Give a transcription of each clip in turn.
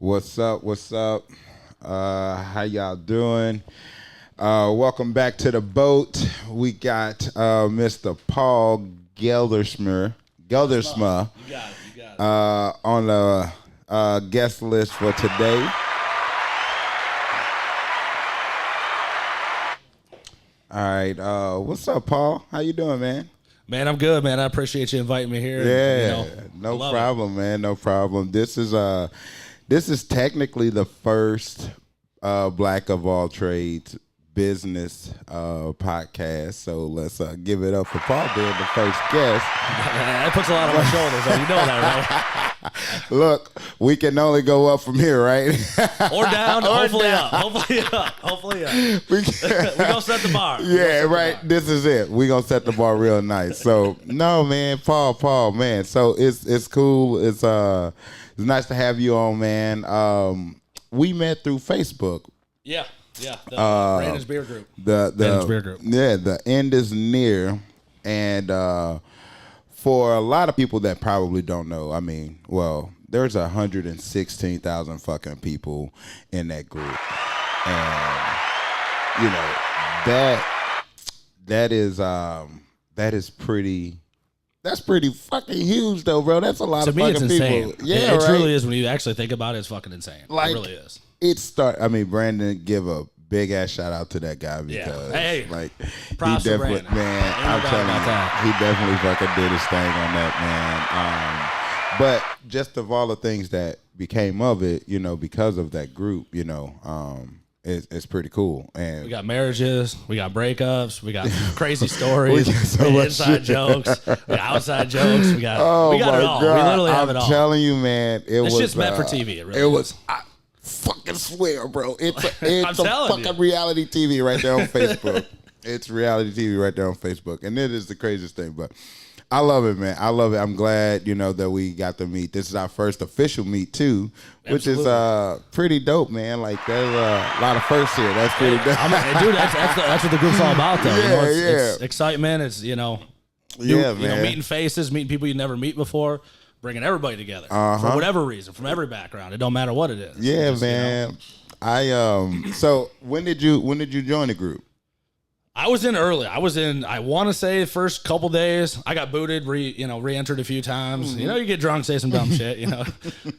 What's up? What's up? How y'all doing? Welcome back to the boat. We got Mr. Paul Geldersma. You got it. You got it. On the guest list for today. All right. What's up, Paul? How you doing, man? Man, I'm good, man. I appreciate you inviting me here. Yeah, no problem, man. No problem. This is technically the first Black of All Trades business podcast. So let's give it up for Paul being the first guest. That puts a lot on my shoulders, though. You know that, right? Look, we can only go up from here, right? Or down, Or hopefully down. up. Hopefully up. We're going to set the bar. Yeah, right. This is it. We're going to set the bar real nice. So, no, man, Paul, man. So it's cool. It's nice to have you on, man. We met through Facebook. Yeah. The Brandon's Beer Group. Brandon's Beer Group. Yeah, the end is near. And for a lot of people that probably don't know, I mean, well, there's 116,000 fucking people in that group. And, you know, that is pretty... That's pretty fucking huge, though, bro. That's a lot of fucking people. To me, it's insane. Yeah, it right? truly is. When you actually think about it, it's fucking insane. Like, it really is. Brandon, give a big ass shout out to that guy because, like, props he to definitely, Brandon. man, I'm telling you, he definitely fucking did his thing on that, man. But just of all the things that became of it, you know, because of that group, you know, it's pretty cool. And we got marriages, we got breakups, we got crazy stories, so we got much inside shit. jokes, we got outside jokes, we got my it all. God. We literally have it all. I'm telling you, man, This shit's meant for TV. It really is. I fucking swear, bro. It's I'm a telling fucking you. reality TV right there on Facebook. It's reality TV right there on Facebook, and it is the craziest thing. But I love it, man. I love it. I'm glad, you know, that we got to meet. This is our first official meet too, which Absolutely. is pretty dope, man. Like there's a lot of firsts here. That's pretty dope. Dude, that's what the group's all about, though. Yeah, It's excitement. It's man. meeting faces, meeting people you never meet before, bringing everybody together for whatever reason, from every background. It don't matter what it is. Yeah, Just, man. So when did you join the group? I was in early. I want to say the first couple days. I got booted, re-entered a few times. Mm-hmm. You know, you get drunk, say some dumb shit, you know.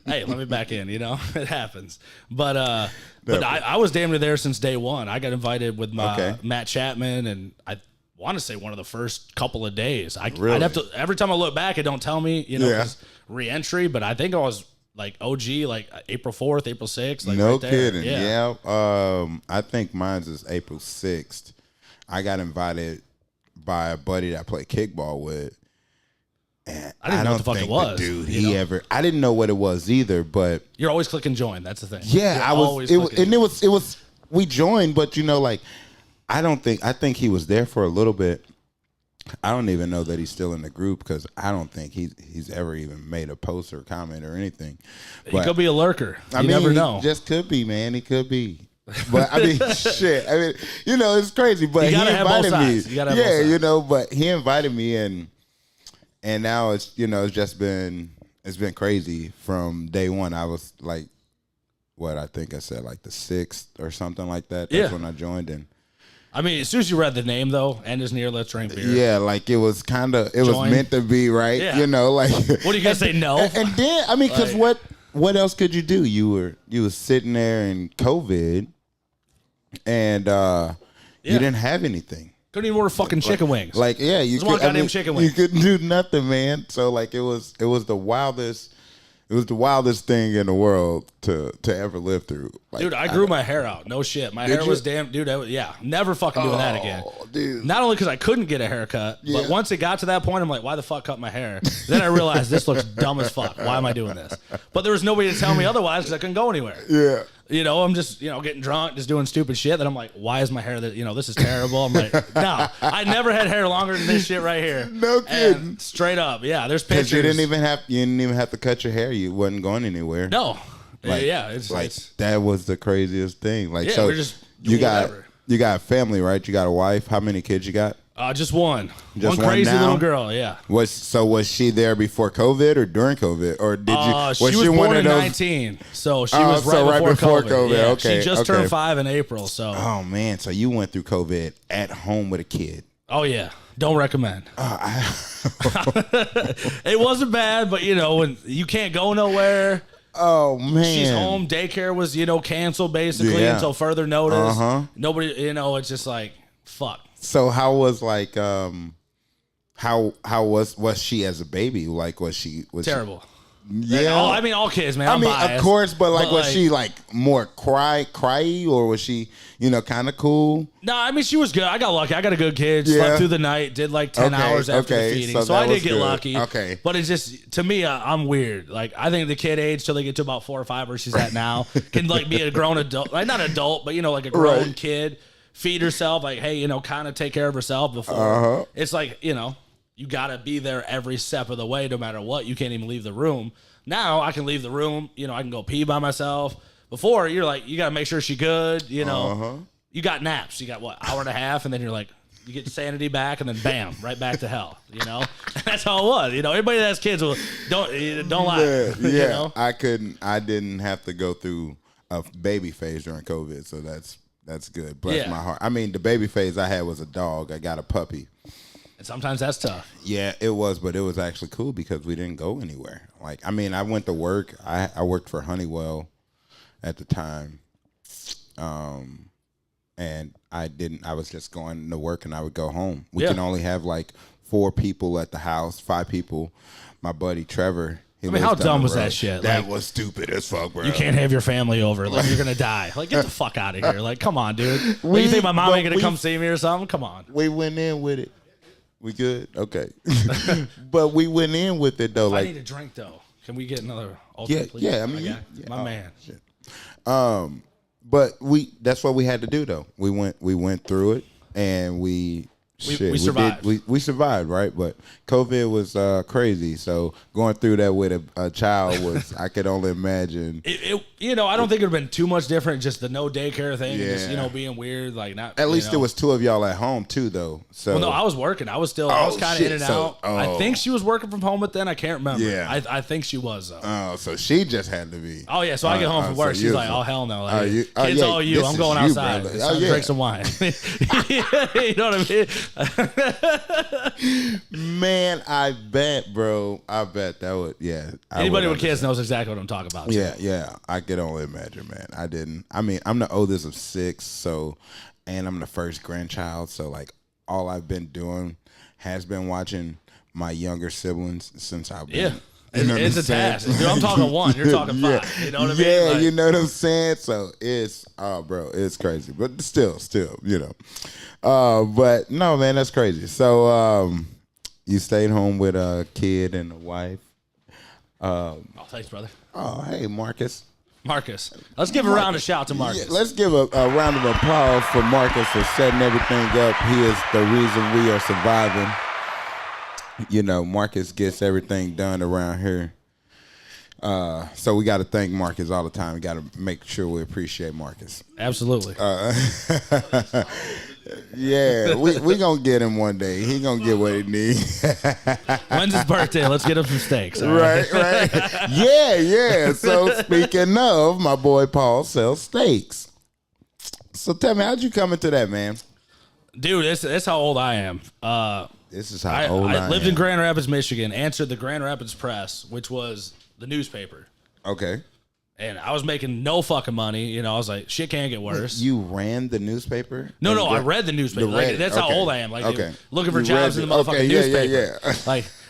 Hey, let me back in, you know. It happens. But I was damn near there since day one. I got invited with my Matt Chapman, and I want to say one of the first couple of days. I'd have to, every time I look back, it don't tell me, you know, 'cause re-entry, but I think I was like OG, like April 4th, April 6th. Like No right there. kidding. Yeah. I think mine's is April 6th. I got invited by a buddy that I play kickball with. And I didn't know what the fuck it was. Dude, I didn't know what it was either, but You're always clicking join. That's the thing. yeah, it was we joined, but you know, like I think he was there for a little bit. I don't even know that he's still in the group because I don't think he's ever even made a post or comment or anything. He could be a lurker. You never know. He just could be, man. He could be. But I mean, shit. I mean, you know, it's crazy. But he invited me. Yeah, you know. But he invited me, and now it's been crazy from day one. I was like, I think I said like the 6th or something like that. That's when I joined, and I mean, as soon as you read the name though, and is near, let's drink beer. yeah, like it was meant to be, right? Yeah. You know, like what are you gonna say? No. And then I mean, because what else could you do? You were sitting there in COVID. And you didn't have anything. Couldn't even order fucking chicken wings. Like, yeah, you want goddamn chicken wings. You couldn't do nothing, man. So like it was the wildest thing in the world to ever live through. Like, dude, I grew my hair out. No shit. My hair was damn, dude. Never fucking doing that again. Dude. Not only because I couldn't get a haircut, but once it got to that point, I'm like, why the fuck cut my hair? Then I realized this looks dumb as fuck. Why am I doing this? But there was nobody to tell me otherwise because I couldn't go anywhere. Yeah. You know, I'm just, getting drunk, just doing stupid shit. Then I'm like, why is my hair that, this is terrible. I'm like, no, I never had hair longer than this shit right here. No kidding. And straight up. Yeah, there's pictures. Because you didn't even have to cut your hair. You wasn't going anywhere. No. Like, it's that was the craziest thing. Like, yeah, so we're just you got whatever. you got family, right? You got a wife. How many kids you got? Just one. One crazy little girl, yeah. Was she there before COVID or during COVID? Or did you was she was born in 19. So she was right before COVID. Yeah, okay. She just turned 5 in April. So oh man, so you went through COVID at home with a kid. Oh yeah. Don't recommend. It wasn't bad, but when you can't go nowhere. Oh man, she's home. Daycare was canceled basically until further notice. Nobody, it's just like fuck. So how was how was she as a baby? Like was she terrible? Yeah, all kids, man. I'm biased, of course, but was she more cryy, or was she kind of cool? No, she was good. I got lucky. I got a good kid. Slept through the night. Did 10 hours after the feeding, so I did get lucky. Okay, but it's just to me, I'm weird. I think the kid age till they get to about 4 or 5, where she's at now, can be a grown adult, not adult, but a grown kid. Feed herself, hey, kind of take care of herself before. It's you got to be there every step of the way, no matter what. You can't even leave the room. Now I can leave the room. I can go pee by myself. Before, you're you got to make sure she's good. You got naps. You got hour and a half, and then you're you get sanity back, and then bam, right back to hell. That's how it was. Everybody that has kids don't lie. Yeah, I didn't have to go through a baby phase during COVID, so that's good. Bless my heart. The baby phase I had was a dog. I got a puppy. And sometimes that's tough. Yeah, it was, but it was actually cool because we didn't go anywhere. I went to work. I worked for Honeywell at the time. And I was just going to work and I would go home. We can only have 4 people at the house, 5 people. My buddy Trevor, how dumb was that shit? That was stupid as fuck, bro. You can't have your family over. You're going to die. Get the fuck out of here. Come on, dude. You think my mom ain't going to come see me or something? Come on. We went in with it. We good? Okay. But we went in with it, though. I need a drink, though. Can we get another ultimate, please? Yeah. My man. Shit. But that's what we had to do, though. We went through it, and we survived. We survived, right? But COVID was crazy. So going through that with a child was, I could only imagine. I don't think it would have been too much different. Just the no daycare thing, and just being weird, not. At least there was 2 of y'all at home too, though. So well, no, I was working. I was kind of in and out. I think she was working from home, but then I can't remember. Yeah, I think she was. Oh, so she just had to be. Oh yeah, so I get home from work. She's like, oh hell no, kids all you. I'm going outside. Drink some wine. You know what I mean? Man, I bet, bro. I bet that would, Anybody with kids knows exactly what I'm talking about. Yeah. I could only imagine, man. I'm the oldest of 6, and I'm the first grandchild. So, all I've been doing has been watching my younger siblings since I've been. Yeah. It's a task. Dude, I'm talking 1. You're talking 5. You know what I mean? Yeah, you know what I'm saying? So, bro, it's crazy. But still, but no, man, that's crazy. So, you stayed home with a kid and a wife. Thanks, brother. Oh, hey, Marcus. Let's give a round of shout to Marcus. Yeah, let's give a round of applause for Marcus for setting everything up. He is the reason we are surviving. Marcus gets everything done around here. So we got to thank Marcus all the time. We got to make sure we appreciate Marcus. Absolutely. Yeah, we gonna get him one day. He gonna get what he needs. When's his birthday? Let's get him some steaks. Right. Yeah. So speaking of, my boy Paul sells steaks. So tell me, how'd you come into that, man? Dude, that's how old I am. This is how old I am. I lived in Grand Rapids, Michigan, answered the Grand Rapids Press, which was the newspaper. Okay. And I was making no fucking money. I was like, shit can't get worse. You ran the newspaper? No, I read the newspaper. That's how old I am. Looking for jobs in the motherfucking newspaper. Yeah.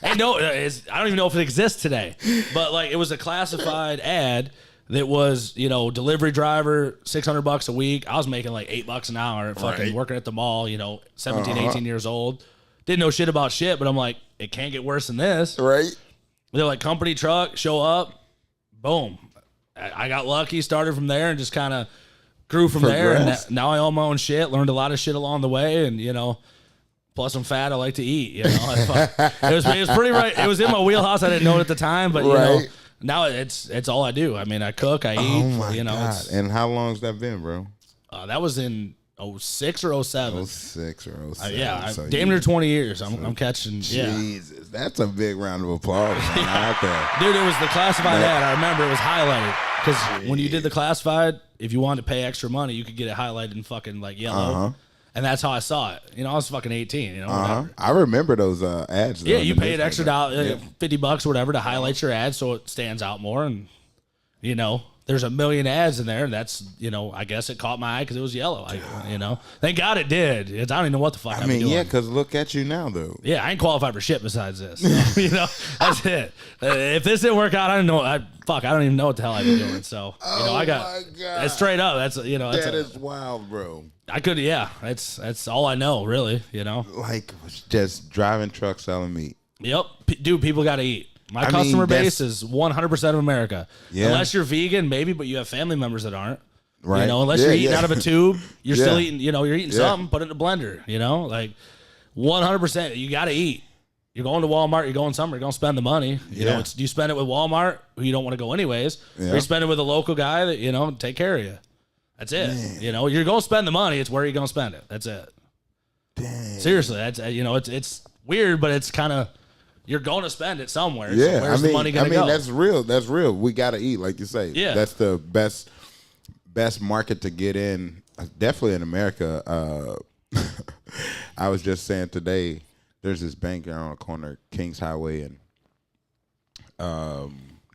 I don't even know if it exists today. But it was a classified ad that was, delivery driver, $600 a week. I was making $8 an hour, fucking working at the mall. 17, 18 years old. Didn't know shit about shit, but I'm like, it can't get worse than this. Right. They're like, company truck, show up, boom. I got lucky, started from there, and just kind of grew from there. And now I own my own shit, learned a lot of shit along the way, and, plus I'm fat, I like to eat, It was pretty right. It was in my wheelhouse. I didn't know it at the time, but, now it's all I do. I mean, I cook, I eat, God. And how long's that been, bro? That was in 06 or 07. 06 or 07. Yeah, so damn near 20 years. I'm catching. Jesus, that's a big round of applause. Out there. Dude, it was the classified ad. I remember it was highlighted because when you did the classified, if you wanted to pay extra money, you could get it highlighted in fucking like yellow. And that's how I saw it. You know, I was fucking 18. You know, whatever. I remember those ads. Yeah, you paid extra $50 or whatever to highlight your ad so it stands out more. And you know, there's a million ads in there. And that's, you know, I guess it caught my eye because it was yellow. You know, thank God it did. I don't even know what the fuck. I mean, yeah, because look at you now, though. Yeah, I ain't qualified for shit besides this. You know, that's it. If this didn't work out, I don't know. I don't even know what the hell I've been doing. So, you know, I got it's straight up. That's, you know, that is wild, bro. I could, yeah. That's all I know, really. You know, like just driving trucks selling meat. Yep, dude. People got to eat. My customer base is 100% of America. Yeah. Unless you're vegan, maybe, but you have family members that aren't. Right. You know, unless you're eating out of a tube, you're still eating. You know, you're eating something. Put it in a blender. You know, like 100%. You got to eat. You're going to Walmart. You're going somewhere. You're going to spend the money. You know, do you spend it with Walmart, who you don't want to go anyways, or you spend it with a local guy that you know take care of you. That's it. Man. You know, you're going to spend the money. It's where you're going to spend it. That's it. Dang. Seriously, that's you know, it's weird, but it's kind of you're going to spend it somewhere. Yeah, so where's the money going to go? That's real. That's real. We got to eat, like you say. Yeah, that's the best market to get in. Definitely in America. I was just saying today, there's this bank on the corner, Kings Highway and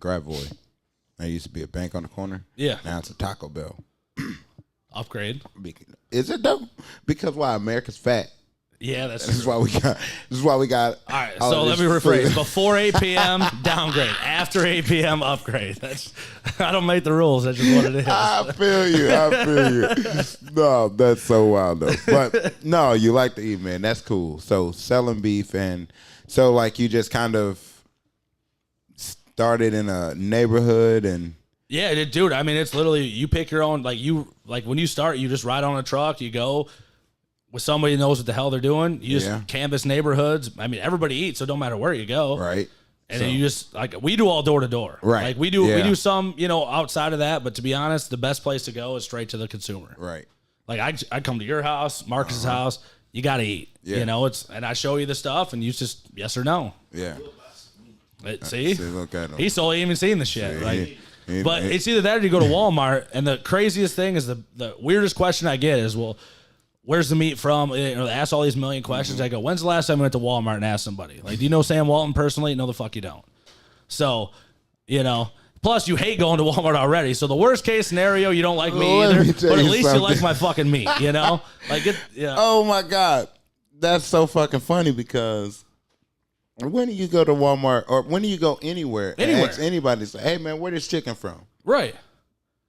Gravois. There used to be a bank on the corner. Yeah, now it's a Taco Bell. Upgrade. Is it though? Because why? America's fat. Yeah, that's this is why we got. All right, so let me rephrase. Before 8 p.m., downgrade. After 8 p.m., upgrade. I don't make the rules. That's just what it is. I feel you. No, that's so wild though. But no, you like to eat, man. That's cool. So selling beef, and so like you just kind of started in a neighborhood and. Yeah, dude. I mean, it's literally you pick your own. Like when you start, you just ride on a truck. You go with somebody who knows what the hell they're doing. You just canvass neighborhoods. I mean, everybody eats, so it don't matter where you go. Right. And then you just like we do all door to door. Right. Like we do some, you know, outside of that. But to be honest, the best place to go is straight to the consumer. Right. Like I come to your house, Marcus's house. You got to eat. Yeah. You know, and I show you the stuff, and you just yes or no. Yeah. See, look at him. He's still even seen the shit. See, like. But it's either that or you go to Walmart, and the craziest thing is the weirdest question I get is, well, where's the meat from? You know, they ask all these million questions. I go, when's the last time I went to Walmart and asked somebody? Like, do you know Sam Walton personally? No, the fuck you don't. So, you know, plus you hate going to Walmart already. So the worst case scenario, you don't like me either, but at least you like my fucking meat, you know? Like, Oh, my God. That's so fucking funny because... when do you go to Walmart or when do you go anywhere and ask anybody, say, hey, man, where this chicken from? Right.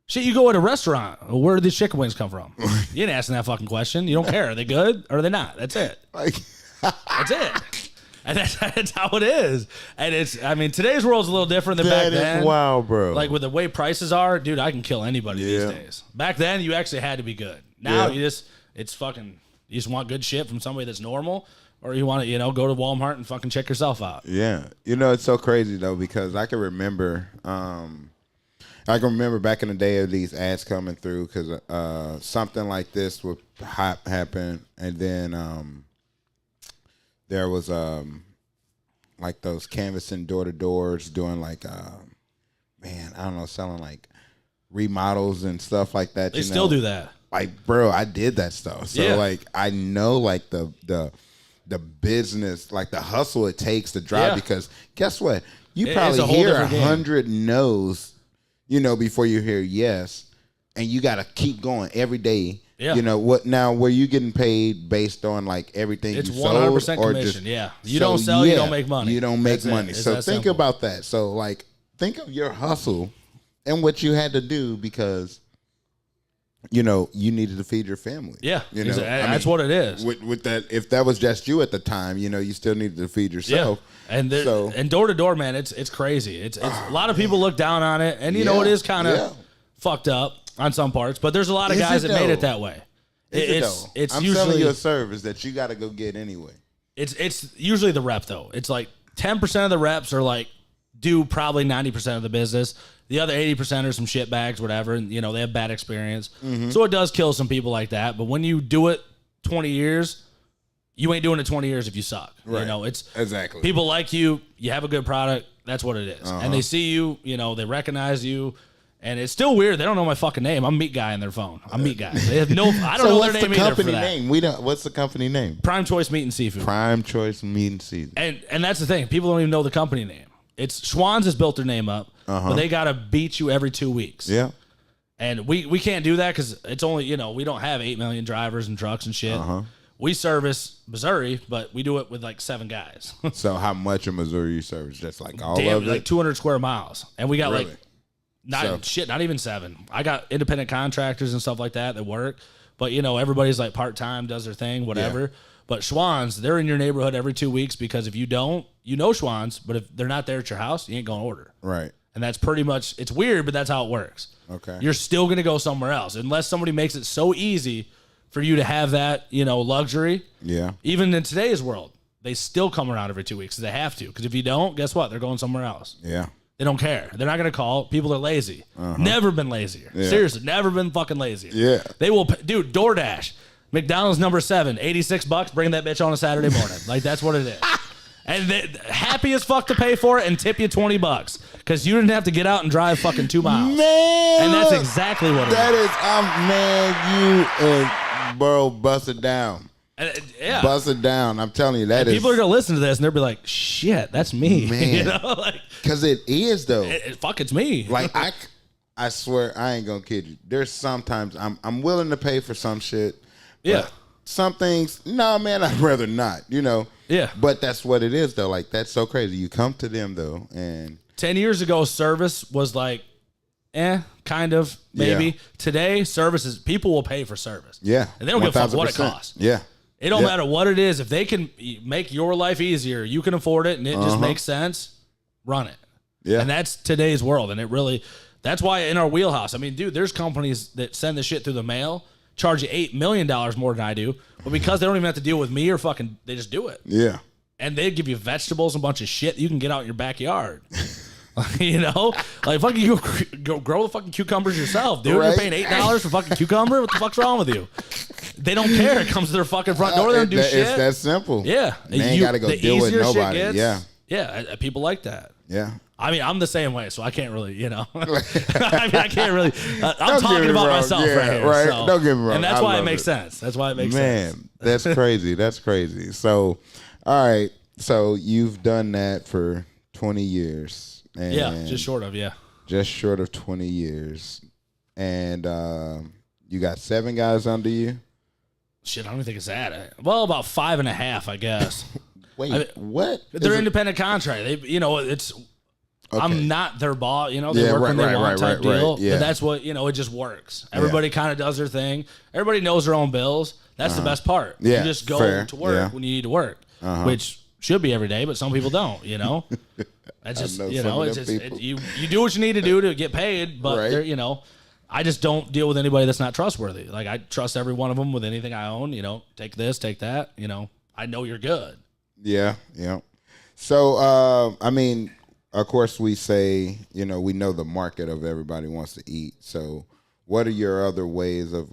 Shit, you go at a restaurant. Where did these chicken wings come from? You ain't asking that fucking question. You don't care. Are they good or are they not? That's it. That's it. And that's how it is. And I mean, today's world's a little different than back then. That is wild, bro. Like with the way prices are, dude, I can kill anybody these days. Back then, you actually had to be good. Now, you just want good shit from somebody that's normal. Or you want to, you know, go to Walmart and fucking check yourself out. Yeah. You know, it's so crazy, though, because I can remember back in the day of these ads coming through because something like this would happen. And then there was like those canvassing door-to-doors doing like, selling like remodels and stuff like that. They still do that. Like, bro, I did that stuff. So, like, I know, like, the business, like the hustle it takes to drive because guess what? You probably hear 100 no's, you know, before you hear yes. And you got to keep going every day. Yeah. You know, were you getting paid based on like everything it's you sold? It's 100% commission. You don't sell, you don't make money. You don't make money. So think about that. So like, think of your hustle and what you had to do because you know, you needed to feed your family. Yeah, you know, that's what it is. With that, if that was just you at the time, you know, you still needed to feed yourself. Yeah. And door to door, man, it's crazy. It's a lot of people look down on it, and you know, it is kind of fucked up on some parts. But there's a lot of guys that made it that way. It's I'm usually selling you a service that you got to go get anyway. It's usually the rep though. It's like 10% of the reps are like do probably 90% of the business. The other 80% are some shitbags, whatever, and they have bad experience. So it does kill some people like that. But when you do it 20 years, you ain't doing it 20 years if you suck. Right. It's exactly. People like you have a good product, that's what it is. And they see you, they recognize you. And it's still weird. They don't know my fucking name. I'm Meat Guy in their phone. I'm Meat Guy. They have no. I don't know their name either for that. Name? What's the company name? Prime Choice Meat and Seafood. Prime Choice Meat and Seafood. And that's the thing. People don't even know the company name. It's Schwann's has built their name up, but they gotta beat you every 2 weeks. Yeah. And we can't do that because it's only we don't have 8 million drivers and trucks and shit. We service Missouri, but we do it with like 7 guys. So how much of Missouri you service? Just like all of it? Like 200 square miles, and we got not even 7. I got independent contractors and stuff like that work, but everybody's like part-time, does their thing, whatever. Yeah. But Schwann's, they're in your neighborhood every 2 weeks because if you don't, Schwann's, but if they're not there at your house, you ain't going to order. Right. And that's pretty much, it's weird, but that's how it works. Okay. You're still going to go somewhere else unless somebody makes it so easy for you to have that, luxury. Yeah. Even in today's world, they still come around every 2 weeks. They have to, because if you don't, guess what? They're going somewhere else. Yeah. They don't care. They're not going to call. People are lazy. Never been lazier. Yeah. Seriously, never been fucking lazier. Yeah. They will, dude, DoorDash, McDonald's number 7, $86, bring that bitch on a Saturday morning. Like, that's what it is. And they happy as fuck to pay for it and tip you $20 because you didn't have to get out and drive fucking 2 miles. Man. And that's exactly what it is. That is, man, you bro, bust it down. Yeah. Bust it down. I'm telling you, that is. People are going to listen to this and they'll be like, shit, that's me. Man. Because it is, though. Fuck, it's me. Like, I swear, I ain't going to kid you. There's sometimes I'm willing to pay for some shit. Yeah. Some things, no, man, I'd rather not, Yeah. But that's what it is, though. Like, that's so crazy. You come to them, though, and 10 years ago, service was like, kind of, maybe. Yeah. Today, services, people will pay for service. Yeah. And they don't give a fuck what it costs. Yeah. It don't matter what it is. If they can make your life easier, you can afford it, and it just makes sense, run it. Yeah. And that's today's world, and it really, that's why in our wheelhouse, I mean, dude, there's companies that send the shit through the mail, charge you $8 million more than I do, but because they don't even have to deal with me or fucking, they just do it. Yeah. And they give you vegetables and a bunch of shit that you can get out in your backyard. Like fucking you go grow the fucking cucumbers yourself, dude. Right? You're paying $8 for fucking cucumber. What the fuck's wrong with you? They don't care. It comes to their fucking front door. They don't do shit. It's that simple. Yeah, they ain't got to go deal with nobody. Yeah. People like that. Yeah. I mean, I'm the same way, so I can't really, I mean, I can't really. I'm talking about myself right here. Right. So, don't get me wrong. And that's why it makes sense. That's why it makes sense. Man, that's crazy. That's crazy. So, all right. So you've done that for 20 years. And yeah, just short of, Just short of 20 years. And you got 7 guys under you? Shit, I don't even think it's that. Well, about 5.5, I guess. Wait, what? They're independent contract. They, it's... Okay. I'm not their boss. They work when they want type deal. Yeah. But that's what, it just works. Everybody kind of does their thing. Everybody knows their own bills. That's the best part. Yeah, you just go to work when you need to work, which should be every day, but some people don't, That's just, you do what you need to do to get paid, but I just don't deal with anybody that's not trustworthy. Like, I trust every one of them with anything I own, take this, take that, I know you're good. Yeah, yeah. So, I mean, of course, we say, we know the market of everybody wants to eat. So what are your other ways of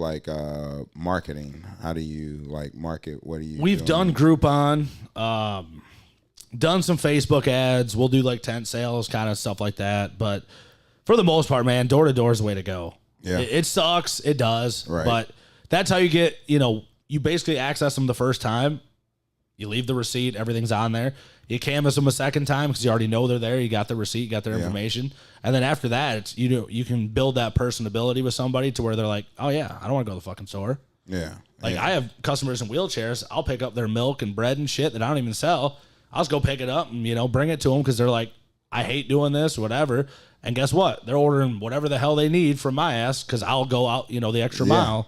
marketing? How do you market? What are you We've done Groupon, done some Facebook ads. We'll do tent sales, kind of stuff like that. But for the most part, man, door to door is the way to go. Yeah. It sucks. It does. Right. But that's how you get, you basically access them the first time. You leave the receipt. Everything's on there. You canvas them a second time because you already know they're there. You got the receipt, you got their information. And then after that, it's you can build that personability with somebody to where they're like, oh, yeah, I don't want to go to the fucking store. Yeah. I have customers in wheelchairs. I'll pick up their milk and bread and shit that I don't even sell. I'll just go pick it up and, bring it to them because they're like, I hate doing this or whatever. And guess what? They're ordering whatever the hell they need from my ass because I'll go out, the extra mile.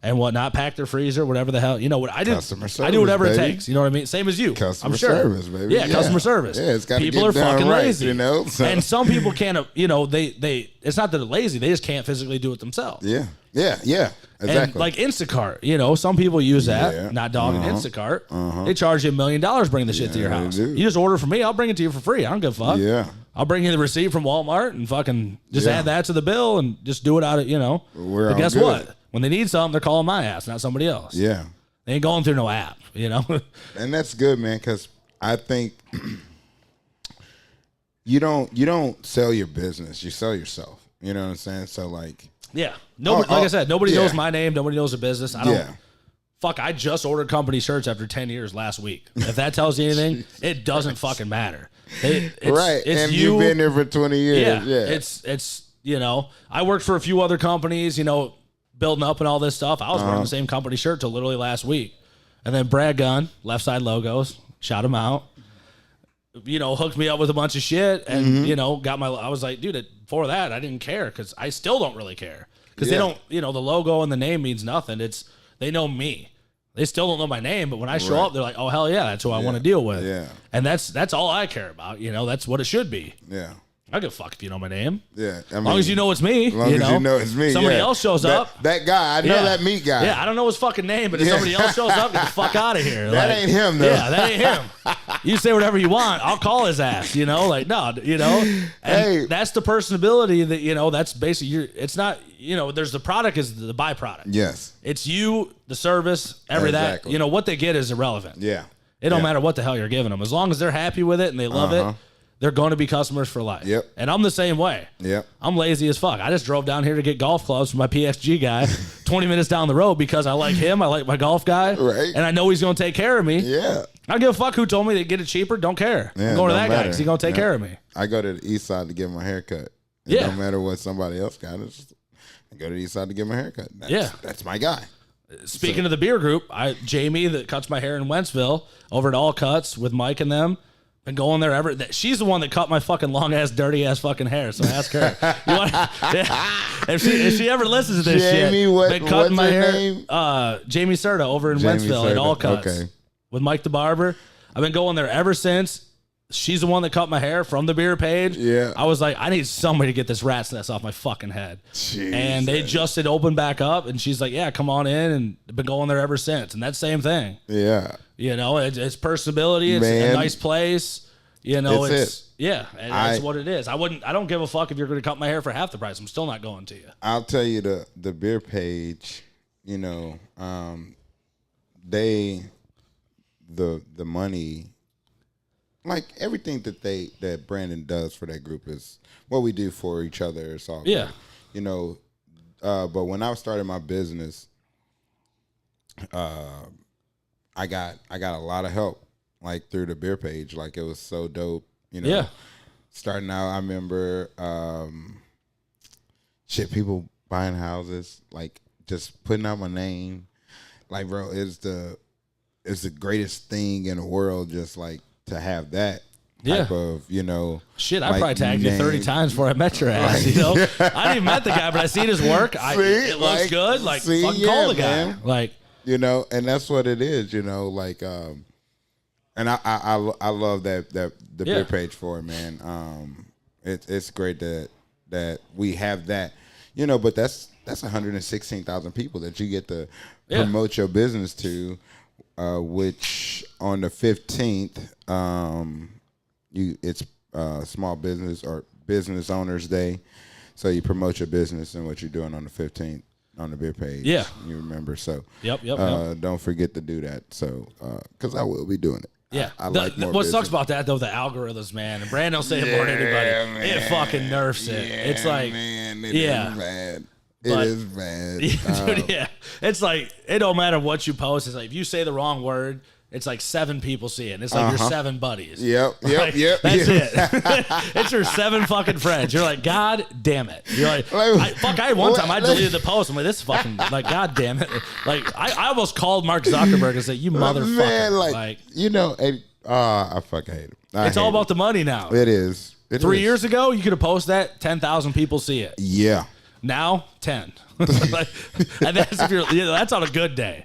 And whatnot, pack their freezer, whatever the hell. What I do? I do whatever it takes. You know what I mean? Same as you. Customer service, baby. Yeah, customer service. Yeah, it's got to people get are fucking right, lazy. So. And some people can't. They. It's not that they're lazy. They just can't physically do it themselves. Yeah. Exactly. And like Instacart. Some people use that. Yeah. Not dogging Instacart. They charge you $1 million bringing the shit to your house. You just order from me. I'll bring it to you for free. I don't give a fuck. Yeah. I'll bring you the receipt from Walmart and fucking just add that to the bill and just do it out of, But guess what? When they need something, they're calling my ass, not somebody else. Yeah. They ain't going through no app, And that's good, man, because I think you don't sell your business. You sell yourself. You know what I'm saying? So, like... Yeah. Nobody, like I said, nobody knows my name. Nobody knows the business. I don't... Fuck, I just ordered company shirts after 10 years last week. If that tells you anything, it doesn't fucking matter. Right. And you've been there for 20 years. Yeah. It's I worked for a few other companies, building up and all this stuff. I was wearing the same company shirt till literally last week. And then Brad Gunn, Left Side Logos, shout him out. Hooked me up with a bunch of shit and, I was like, dude, before that, I didn't care because I still don't really care. Because they don't, the logo and the name means nothing. They know me. They still don't know my name, but when I show up, they're like, oh, hell yeah, that's who I want to deal with. Yeah. And that's all I care about. That's what it should be. Yeah. I give a fuck if you know my name. Yeah. As long as you know it's me. As long as you know it's me. Somebody else shows up. That guy. I know that meat guy. Yeah, I don't know his fucking name, but if somebody else shows up, get the fuck out of here. That ain't him, though. Yeah, that ain't him. You say whatever you want. I'll call his ass, no. And that's the personability that, that's basically it's not, there's the product is the byproduct. Yes. It's you, the service, that. What they get is irrelevant. Yeah. It don't matter what the hell you're giving them. As long as they're happy with it and they love it, they're going to be customers for life. Yep. And I'm the same way. Yep. I'm lazy as fuck. I just drove down here to get golf clubs for my PXG guy 20 minutes down the road because I like him. I like my golf guy. Right. And I know he's going to take care of me. Yeah. I don't give a fuck who told me to get it cheaper. Don't care. I'm going to that guy because he's going to take care of me. I go to the east side to get my haircut. It don't matter what somebody else got. I go to the east side to get my haircut. That's my guy. Speaking of the beer group, Jamie that cuts my hair in Wentzville over at All Cuts with Mike and them. Been going there ever. She's the one that cut my fucking long ass, dirty ass fucking hair. So ask her. If she ever listens to this Jamie, shit, been cutting my hair. Name? Jamie Serta over in Wentzville at All Cuts with Mike the barber. I've been going there ever since. She's the one that cut my hair from the beer page. Yeah. I was like, I need somebody to get this rat's nest off my fucking head. Jesus. And they just had opened back up, and she's like, yeah, come on in, and been going there ever since. And that same thing. Yeah. It's personability. It's a nice place. It's yeah, and that's what it is. I don't give a fuck if you're going to cut my hair for half the price. I'm still not going to you. I'll tell you the beer page, the money, like everything that Brandon does for that group is what we do for each other. It's all good. But when I started my business, I got a lot of help, like through the beer page. Like it was so dope, Starting out, I remember people buying houses, like just putting out my name. Like, bro, it's the greatest thing in the world, just like to have that type of, Shit, I probably tagged you 30 times before I met your ass, I didn't even met the guy, but I seen his work. It looks good. Like, fucking call the guy. Man. Like, and that's what it is, and I love the beer page for it, man. It's great that we have that, but that's 116,000 people that you get to promote your business to, which on the 15th, it's small business or business owners day. So you promote your business and what you're doing on the 15th on the beer page. Yeah. You remember. So yep. Don't forget to do that. So, cause I will be doing it. Yeah. I like more what business. Sucks about that though, the algorithms, man, and Brandon don't say it more than anybody. Man. It fucking nerfs it. Yeah, it's like, man, it is bad. It is bad. Dude, it's like, it don't matter what you post. It's like, if you say the wrong word, it's like 7 people see it. And it's like your 7 buddies. Yep. That's it. It's your 7 fucking friends. You're like, God damn it. You're like, I had one time I deleted the post. I'm like, this is fucking, like, God damn it. Like, I almost called Mark Zuckerberg and said, you motherfucker. Man, I fucking hate him. It's all about the money now. It is. 3 years ago, you could have posted that, 10,000 people see it. Yeah. Now, 10. And that's on a good day.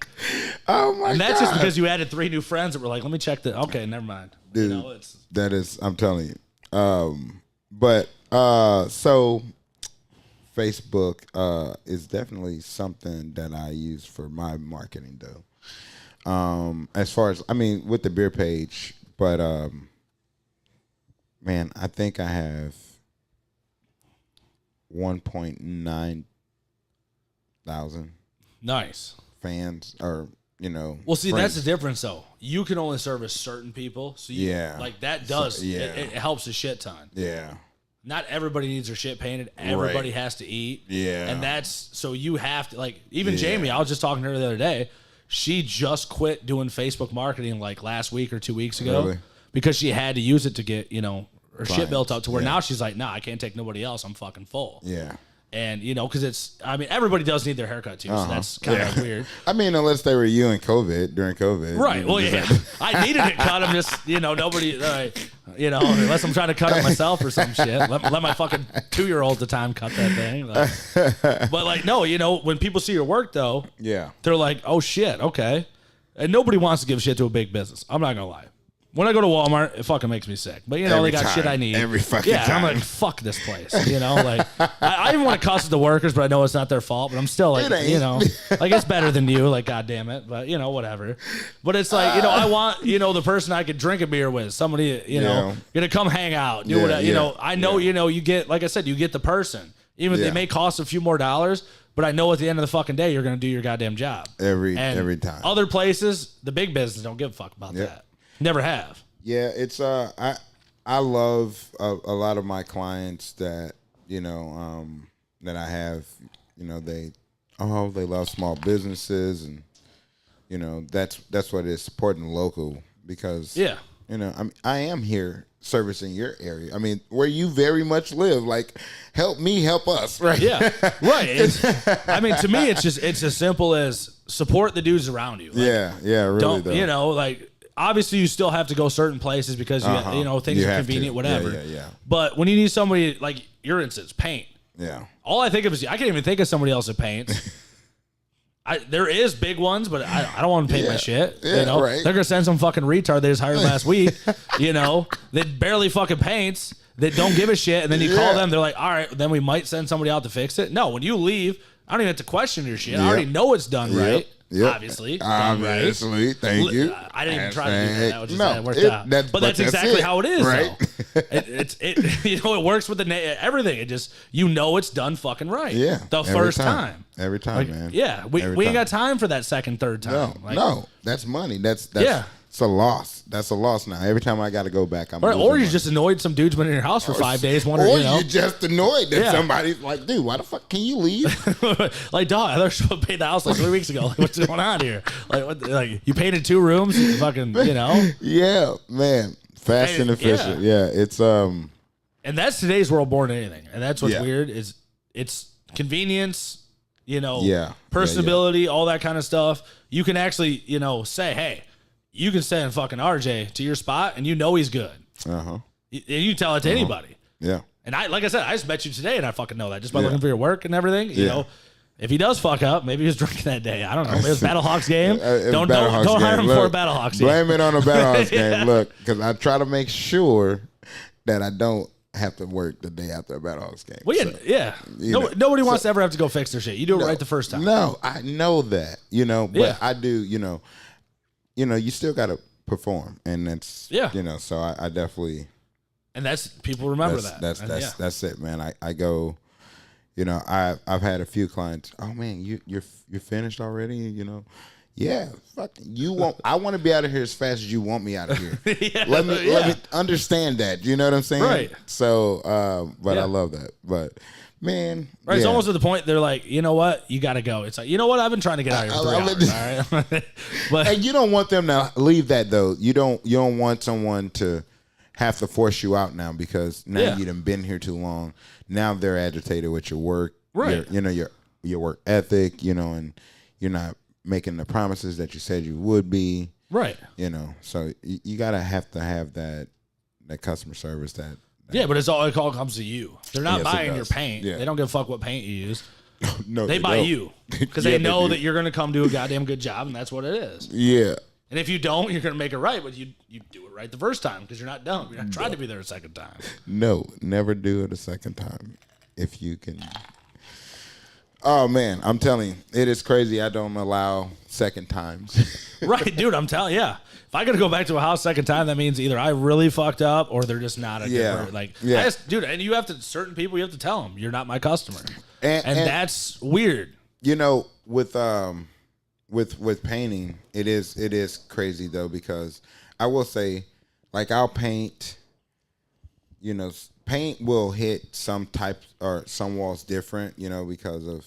Oh my god! And that's just because you added 3 new friends that were like, let me check the. Okay, never mind. Dude, that is. I'm telling you. So Facebook is definitely something that I use for my marketing, though. As far as with the beer page, but Man, I think I have 1.9 thousand. Nice. Fans or, Well, see, friends. that's the difference, though. You can only service certain people. So, like, that does, it helps a shit ton. Yeah. Not everybody needs their shit painted. Everybody has to eat. Yeah. And that's, so you have to, like, even Jamie, I was just talking to her the other day. She just quit doing Facebook marketing, like, last week or 2 weeks ago. Really? Because she had to use it to get, her shit built up to where now she's like, nah, I can't take nobody else. I'm fucking full. Yeah. And, because everybody does need their haircut too, so that's kind of weird. I mean, unless they were during COVID. Right. Well, yeah. I needed it cut. I'm just, nobody, unless I'm trying to cut it myself or some shit. Let my fucking 2-year-old at the time cut that thing. But, no, when people see your work, though, they're like, oh, shit, okay. And nobody wants to give shit to a big business. I'm not going to lie. When I go to Walmart, it fucking makes me sick. But, they got shit I need. Every fucking time. I'm like, fuck this place. I even want to cuss at the workers, but I know it's not their fault. But I'm still like, like, it's better than you. Like, God damn it. But, whatever. But it's like, I want, the person I could drink a beer with. Somebody, gonna come hang out. Do whatever. I know, you get, like I said, you get the person. Even if they may cost a few more dollars. But I know at the end of the fucking day, you're going to do your goddamn job. Every time. Other places, the big business don't give a fuck about that. Never have. Yeah, it's I love a lot of my clients that that I have. They love small businesses, and that's what it is, supporting local, because I am here servicing your area. I mean, where you very much live. Like, help me, help us, right? Yeah, right. To me, it's as simple as support the dudes around you. Like, really. Don't obviously you still have to go certain places because things are convenient, whatever. Yeah. But when you need somebody, like your instance, paint. Yeah. All I think of is I can't even think of somebody else that paints. There is big ones, but I don't want to paint my shit. Right. They're gonna send some fucking retard they just hired last week. That barely fucking paints. That don't give a shit, and then you call them. They're like, all right, then we might send somebody out to fix it. No, when you leave, I don't even have to question your shit. I already know it's done right. Yep. Obviously, thank you. I didn't even try to do that. It worked out. But that's exactly how it is, right? It works with everything. It just it's done fucking right. Yeah, the first time. Every time, man. Yeah, we ain't got time for that second, third time. No, that's money. That's it's a loss. That's a loss now. Every time I got to go back, I'm or you're money. just annoyed some dude's been in your house for 5 days. Or you're just annoyed that somebody's like, dude, why the fuck can you leave? Like, dog, I thought I paid the house like 3 weeks ago. Like, what's going on here? Like, what? Like, you painted 2 rooms? Fucking, Yeah, man. Fast and efficient. Yeah, it's And that's today's world more than anything. And that's what's weird is it's convenience. Personability, all that kind of stuff. You can actually, say, hey. You can send fucking RJ to your spot, and he's good. And you tell it to anybody. Yeah. And like I said, I just met you today, and I fucking know that just by looking for your work and everything. You know, if he does fuck up, maybe he was drinking that day. I don't know. Maybe it was Battlehawks game. Don't hire him for a Battlehawks game. Blame it on a Battlehawks game. Look, because I try to make sure that I don't have to work the day after a Battlehawks game. Well, nobody wants to ever have to go fix their shit. You do it right the first time. No, I know that. But I do. You still got to perform, and that's So I definitely, and that's people remember that. That's it, man. I go, I've had a few clients. Oh man, you're finished already? Yeah, fuck you. I want to be out of here as fast as you want me out of here. Let me understand that. You know what I'm saying? Right. So, but I love that. But. Man, right? It's almost to the point they're like, you know what, you got to go. It's like, you know what, I've been trying to get out of here for 3 hours. All right, but and you don't want them to leave that though. You don't want someone to have to force you out now because now you done been here too long. Now they're agitated with your work, right? Your work ethic, and you're not making the promises that you said you would be, right? So you gotta have to have that customer service that. Yeah, but it all comes to you. They're not buying your paint. Yeah. They don't give a fuck what paint you use. No, they buy you because they know that you're going to come do a goddamn good job, and that's what it is. Yeah. And if you don't, you're going to make it right, but you do it right the first time because you're not dumb. You're not trying to be there a second time. No, never do it a second time if you can. Oh man, I'm telling you, it is crazy. I don't allow second times. Right, dude. I'm telling you. Yeah. If I got to go back to a house second time, that means either I really fucked up or they're just not a good person. Dude, and you have to, certain people, you have to tell them, you're not my customer. And that's weird. You know, with painting, it is crazy though, because I will say, like, I'll paint, you know, paint will hit some types or some walls different, you know, because of,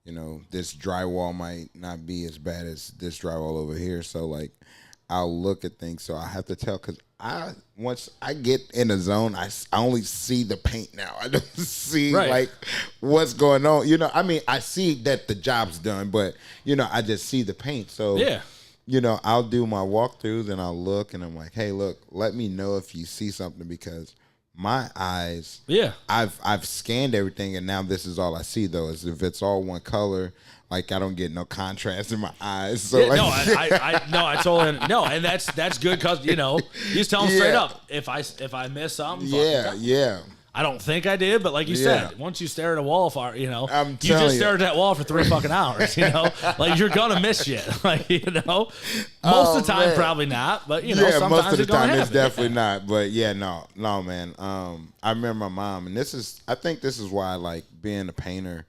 you know, this drywall might not be as bad as this drywall over here. So like, I'll look at things. So I have to tell, because once I get in the zone, I only see the paint now. I don't see like what's going on. You know, I mean, I see that the job's done, but you know, I just see the paint. So yeah, you know, I'll do my walkthroughs and I'll look and I'm like, hey, look, let me know if you see something, because my eyes, I've scanned everything and now this is all I see though, is if it's all one color. Like, I don't get no contrast in my eyes. So yeah, I totally no, and that's good, because you know, you just tell them straight up, if I miss something, I don't think I did, but like you said, once you stare at a wall for, you know, you just stare at that wall for 3 fucking hours, you know, like you're gonna miss shit, like, you know, most of the time probably not, but you know, sometimes most of the time it's definitely not, but no, man. I remember my mom, and I think this is why I like being a painter.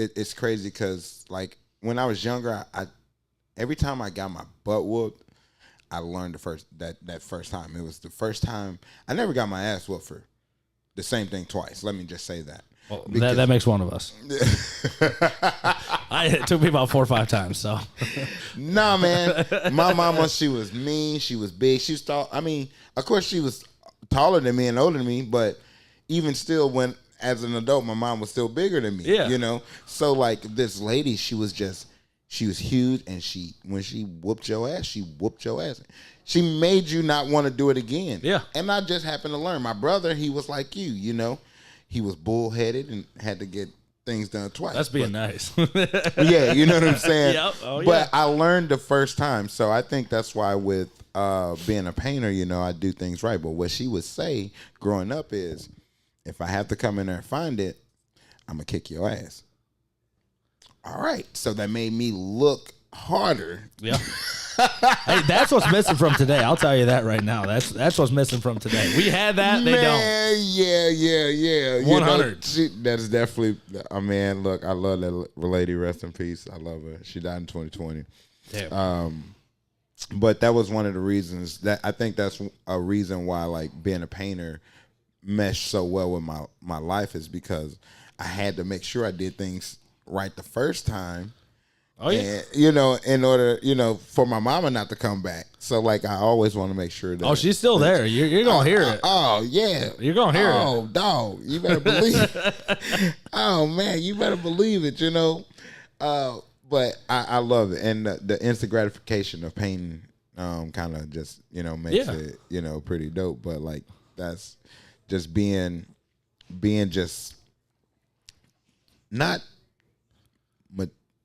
It's crazy because, like, when I was younger, I every time I got my butt whooped, I learned that first time. It was the first time I never got my ass whooped for the same thing twice. Let me just say that. Well, that makes one of us. It took me about 4 or 5 times. So, nah, man. My mama, she was mean. She was big. She was tall. I mean, of course, she was taller than me and older than me, but even still, when as an adult, my mom was still bigger than me. Yeah. You know? So like, this lady, she was huge, and when she whooped your ass, she whooped your ass. She made you not want to do it again. Yeah. And I just happened to learn. My brother, he was like you know? He was bullheaded and had to get things done twice. That's being nice. Yeah, you know what I'm saying? Yep. Oh, but I learned the first time. So I think that's why with being a painter, you know, I do things right. But what she would say growing up is, if I have to come in there and find it, I'm going to kick your ass. All right. So that made me look harder. Yeah. Hey, that's what's missing from today. I'll tell you that right now. That's what's missing from today. We had that. They don't. Yeah. 100. That's definitely, man, look, I love that lady. Rest in peace. I love her. She died in 2020. Damn. But that was one of the reasons that I think that's a reason why, like, being a painter meshed so well with my life, is because I had to make sure I did things right the first time. Oh yeah. And, you know, in order, you know, for my mama not to come back. So like, I always want to make sure that. Oh, she's still there. You're gonna hear it. Oh yeah. You're gonna hear it. Oh dog, you better believe it. Oh man, you better believe it. You know, but I love it, and the instant gratification of painting kind of just, you know, makes it, you know, pretty dope. But like, that's just being just not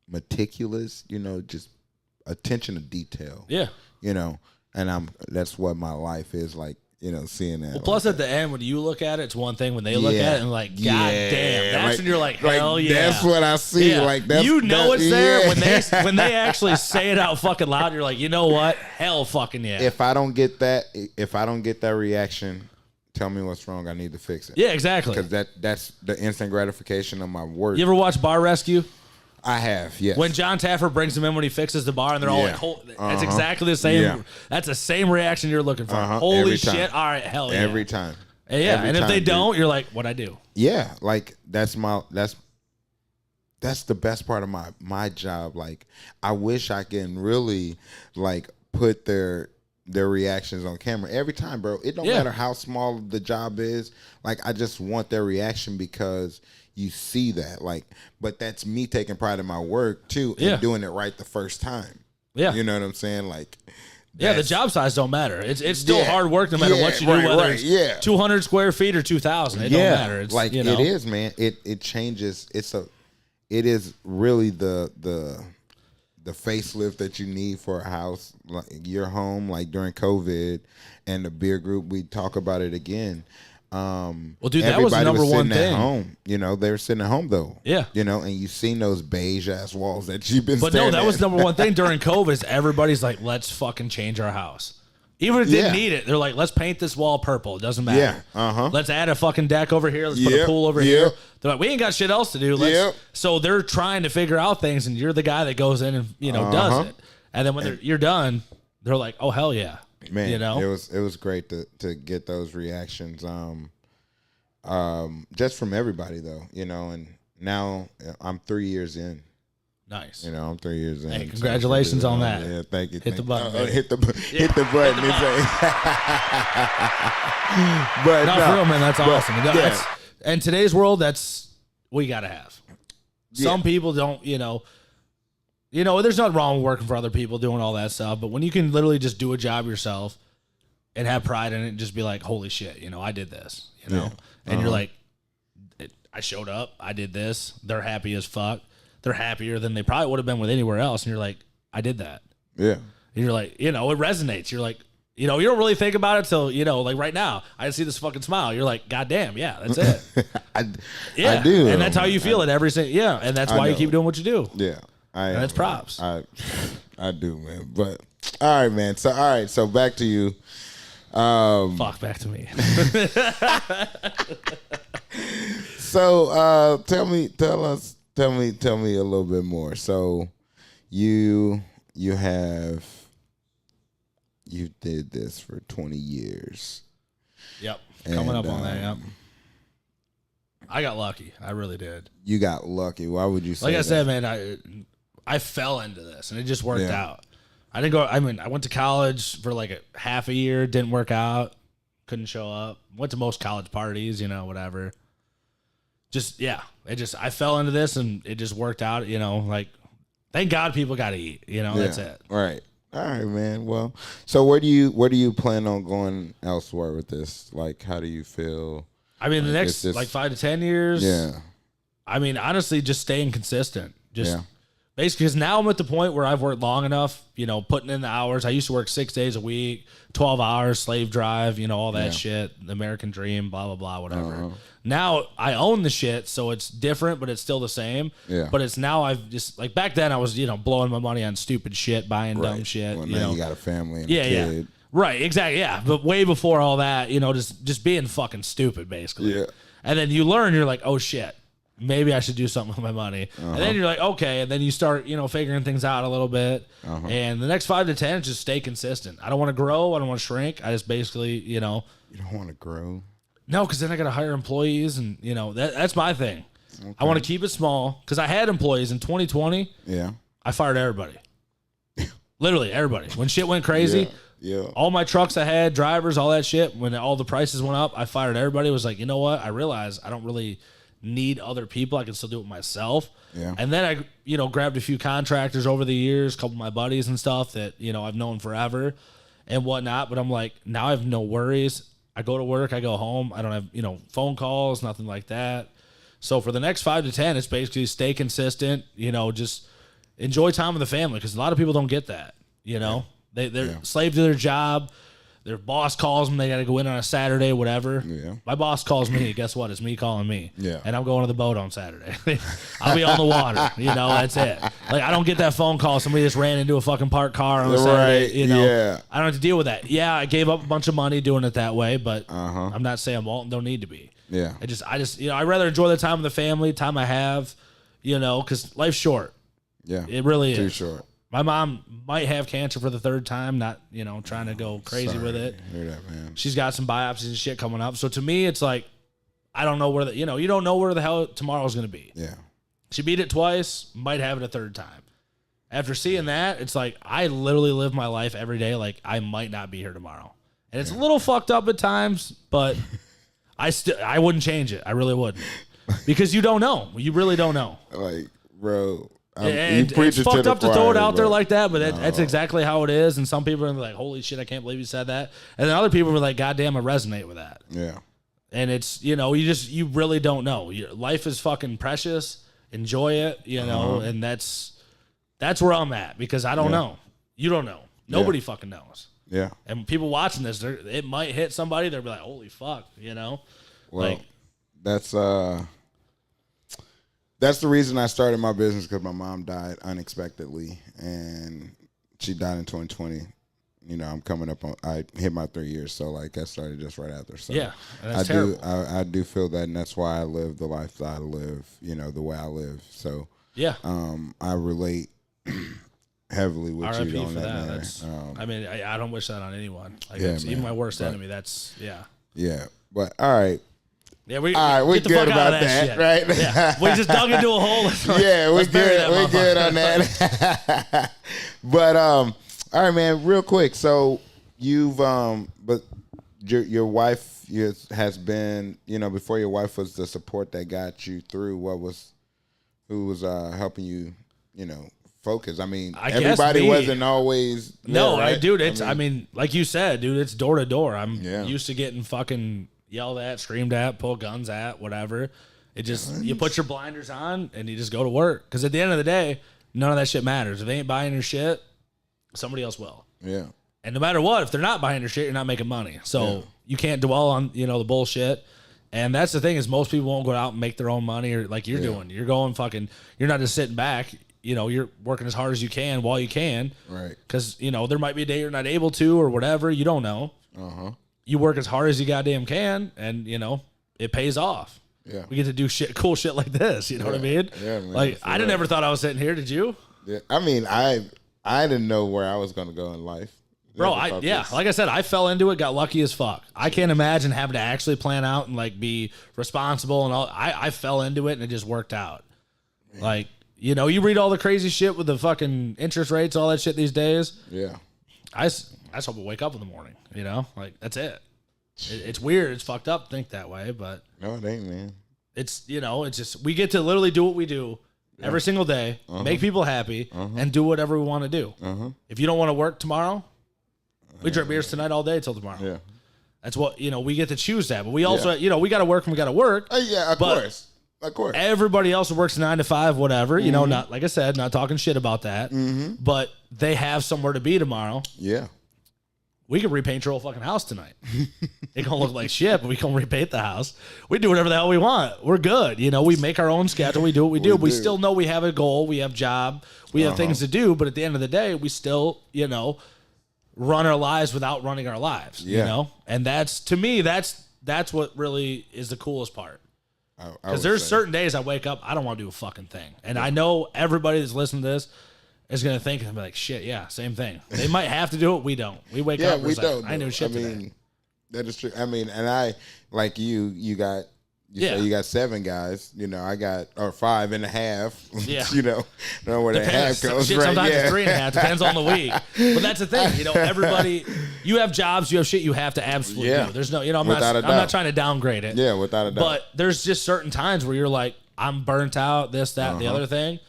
meticulous, you know, just attention to detail. Yeah. You know, and that's what my life is like, you know, seeing that. Well, plus at the end, when you look at it, it's one thing. When they look at it and like, God damn, that's like, when you're like, hell yeah. That's what I see. Yeah. Like, that's, you know, it's there when they actually say it out fucking loud. You're like, you know what? Hell fucking yeah. If I don't get that reaction, tell me what's wrong. I need to fix it. Yeah, exactly. Because that's the instant gratification of my work. You ever watch Bar Rescue? I have, yes. When John Taffer brings them in when he fixes the bar, and they're all like, that's exactly the same. Yeah. That's the same reaction you're looking for. Holy shit. All right, hell yeah. Every time. Yeah, and if they don't, you're like, what'd I do? Yeah, like, that's the best part of my job. Like, I wish I can really, like, put their reactions on camera every time, bro. It don't matter how small the job is. Like, I just want their reaction, because you see that, like, but that's me taking pride in my work too, and doing it right the first time. Yeah, you know what I'm saying? Like, the job size don't matter. It's still hard work no matter what you do. Whether it's 200 square feet or 2,000, it don't matter. It's like, you know, it is, man. It changes. It is really the facelift that you need for a house, like your home. Like during COVID and the beer group, we talk about it again. Well, dude, that was the number one thing. At home. You know, they were sitting at home though. Yeah. You know, and you seen those beige ass walls that you've been. But no, that was number one thing during COVID. Is everybody's like, let's fucking change our house. Even if they didn't need it, they're like, let's paint this wall purple. It doesn't matter. Yeah. Let's add a fucking deck over here. Let's put a pool over here. They're like, we ain't got shit else to do. So they're trying to figure out things, and you're the guy that goes in and does it. And then when you're done, they're like, oh hell yeah, man. You know, it was great to get those reactions. Just from everybody though, you know. And now I'm 3 years in. Nice. You know, I'm 3 years in. Hey, congratulations on that. Yeah, thank you. Hit the button. Hit the button. But no, for real, man, that's awesome. In today's world, that's what you got to have. Some people don't, there's nothing wrong with working for other people, doing all that stuff. But when you can literally just do a job yourself and have pride in it and just be like, holy shit, I did this, And you're like, I showed up, I did this. They're happy as fuck. They're happier than they probably would have been with anywhere else. And you're like, I did that. Yeah. And you're like, it resonates. You're like, you don't really think about it till, like right now, I see this fucking smile. You're like, God damn, yeah, that's it. I do. And that's how you feel it every single, and that's why you keep doing what you do. Yeah. And that's props. I do, man. But, all right, man. So back to you. Fuck, back to me. So tell me a little bit more. So you did this for 20 years. Yep. Coming up on that, yep. I got lucky. I really did. You got lucky. Why would you say Like I said, man, I fell into this and it just worked out. I went to college for like a half a year, didn't work out, couldn't show up. Went to most college parties, whatever. I fell into this and it just worked out, like, thank God people got to eat, that's it. Right. All right, man. Well, so where do you plan on going elsewhere with this? Like, how do you feel? I mean, the next, 5 to 10 years. Yeah. I mean, honestly, just staying consistent. Basically, because now I'm at the point where I've worked long enough, putting in the hours. I used to work 6 days a week, 12 hours, slave drive, all that shit, the American dream, blah, blah, blah, whatever. Now I own the shit, so it's different, but it's still the same. Yeah. But it's now I've just, like, back then I was, blowing my money on stupid shit, buying dumb shit. Well, now you got a family and a kid. Yeah. Right, exactly, yeah. But way before all that, just being fucking stupid, basically. Yeah. And then you learn, you're like, oh, shit. Maybe I should do something with my money. And then you're like, okay. And then you start, figuring things out a little bit. And the next 5 to 10 is just stay consistent. I don't want to grow. I don't want to shrink. I just basically, You don't want to grow? No, because then I got to hire employees. And, that's my thing. Okay. I want to keep it small. Because I had employees in 2020. Yeah. I fired everybody. Literally everybody. When shit went crazy. Yeah. All my trucks I had, drivers, all that shit. When all the prices went up, I fired everybody. It was like, you know what? I realized I don't really need other people. I can still do it myself. Yeah. And then I, grabbed a few contractors over the years, a couple of my buddies and stuff that, I've known forever and whatnot. But I'm like, now I have no worries. I go to work, I go home. I don't have, phone calls, nothing like that. So for the next 5 to 10, it's basically stay consistent, just enjoy time with the family. Cause a lot of people don't get that, they're slave to their job. Their boss calls them. They got to go in on a Saturday, whatever. Yeah. My boss calls me. Guess what? It's me calling me. Yeah. And I'm going to the boat on Saturday. I'll be on the water. That's it. Like, I don't get that phone call. Somebody just ran into a fucking parked car on a Saturday. Yeah. I don't have to deal with that. Yeah, I gave up a bunch of money doing it that way, but I'm not saying Walton don't need to be. Yeah. I just, I'd rather enjoy the time with the family, time I have, because life's short. Yeah. It really is. Too short. My mom might have cancer for the 3rd time, not, trying to go crazy with it. I hear that, man. She's got some biopsies and shit coming up. So to me, it's like, I don't know where you don't know where the hell tomorrow's going to be. Yeah. She beat it twice, might have it a 3rd time. After seeing that, it's like, I literally live my life every day like I might not be here tomorrow. And it's a little fucked up at times, but I wouldn't change it. I really wouldn't. Because you don't know. You really don't know. Like, bro. And it's fucked up to throw it out there like that, but that's exactly how it is. And some people are like, holy shit, I can't believe you said that. And then other people are like, God damn, I resonate with that. Yeah. And it's, you really don't know. Your life is fucking precious. Enjoy it, and that's where I'm at because I don't know. You don't know. Nobody fucking knows. Yeah. And people watching this, it might hit somebody. They'll be like, "Holy fuck," you know. Well, like, that's the reason I started my business, because my mom died unexpectedly, and she died in 2020. You know, I'm coming up on, I hit my 3 years, so like I started just right after. So yeah, that's terrible. I do feel that, and that's why I live the life that I live, you know, the way I live. So yeah, I relate heavily with RIP you on for that matter. I mean, I don't wish that on anyone. Like, yeah, even my worst enemy. That's yeah. But all right. Yeah, we're good about that, shit. right? Yeah, we just dug into a hole. Yeah, we're good. We're good on that. But all right, man. Real quick. So you've but your wife has been, you know, before your wife was the support that got you through. Who was helping you, you know, focus? I mean, everybody wasn't always there, no, right? dude. I mean, like you said, dude, it's door to door. I'm used to getting fucking yelled at, screamed at, pull guns at, whatever. It just, you put your blinders on and you just go to work. Because at the end of the day, none of that shit matters. If they ain't buying your shit, somebody else will. Yeah. And no matter what, if they're not buying your shit, you're not making money. So you can't dwell on, you know, the bullshit. And that's the thing, is most people won't go out and make their own money, or like you're doing. You're going fucking, you're not just sitting back. You know, you're working as hard as you can while you can. Right. Because, you know, there might be a day you're not able to or whatever. You don't know. Uh-huh. You work as hard as you goddamn can, and, you know, it pays off. Yeah. We get to do cool shit like this. You know what I mean? Yeah, man. Like, I never thought I was sitting here. Did you? Yeah. I mean, I didn't know where I was going to go in life. Bro, like I said, I fell into it, got lucky as fuck. I can't imagine having to actually plan out and like be responsible and all. I fell into it and it just worked out. Man. Like, you know, you read all the crazy shit with the fucking interest rates, all that shit these days. Yeah. I just hope I wake up in the morning, you know? Like, that's it. It's weird. It's fucked up to think that way, but. No, it ain't, man. It's, you know, it's just, we get to literally do what we do every single day, make people happy, and do whatever we want to do. If you don't want to work tomorrow, we drink beers tonight all day till tomorrow. Yeah. That's what, you know, we get to choose that. But we also, you know, we got to work and we got to work. Yeah, of course. Of course. Everybody else works 9 to 5, whatever. You know, not, like I said, not talking shit about that. But they have somewhere to be tomorrow. Yeah. We can repaint your whole fucking house tonight. It gonna look like shit, but we can repaint the house. We do whatever the hell we want. We're good. You know, we make our own schedule. We do what we do. We still know we have a goal. We have job. We have things to do. But at the end of the day, we still, you know, run our lives without running our lives. You know, and that's, to me, that's what really is the coolest part. Because there's certain days I wake up, I don't want to do a fucking thing, and I know everybody that's listening to this is gonna think and be like, "Shit, yeah, same thing." They might have to do it. We don't. We wake up. We don't. Like, I knew shit today. I mean, that is true. I mean, and I, like you got. Say you got 7 guys, you know, I got, or 5.5, you know, I don't know where the half goes, shit, right? Sometimes it's 3.5, depends on the week. But that's the thing, you know, everybody, you have jobs, you have shit you have to absolutely do. There's no, you know, I'm not trying to downgrade it. Yeah, without a doubt. But there's just certain times where you're like, I'm burnt out, this, that, and the other thing.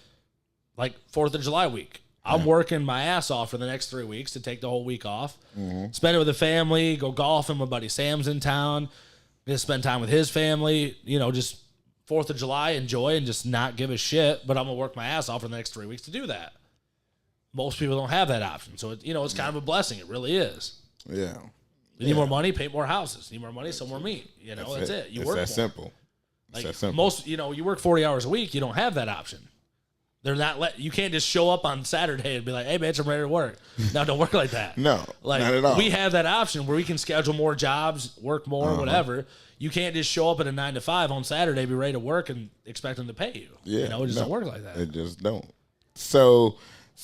Like 4th of July week. I'm working my ass off for the next 3 weeks to take the whole week off. Spend it with the family, go golfing. My buddy Sam's in town. Gonna spend time with his family, you know, just 4th of July, enjoy and just not give a shit. But I'm gonna work my ass off for the next 3 weeks to do that. Most people don't have that option, so you know it's kind of a blessing. It really is. Yeah. You need more money, paint more houses. Need more money, sell more meat. You know, that's it. You work that more. simple. Like that simple. Most, you know, you work 40 hours a week. You don't have that option. They're not you can't just show up on Saturday and be like, "Hey, bitch, I'm ready to work." No, don't work like that. No, like, not at all. We have that option where we can schedule more jobs, work more, whatever. You can't just show up at a 9 to 5 on Saturday, be ready to work, and expect them to pay you. Yeah, you know, it just don't work like that. It just don't. So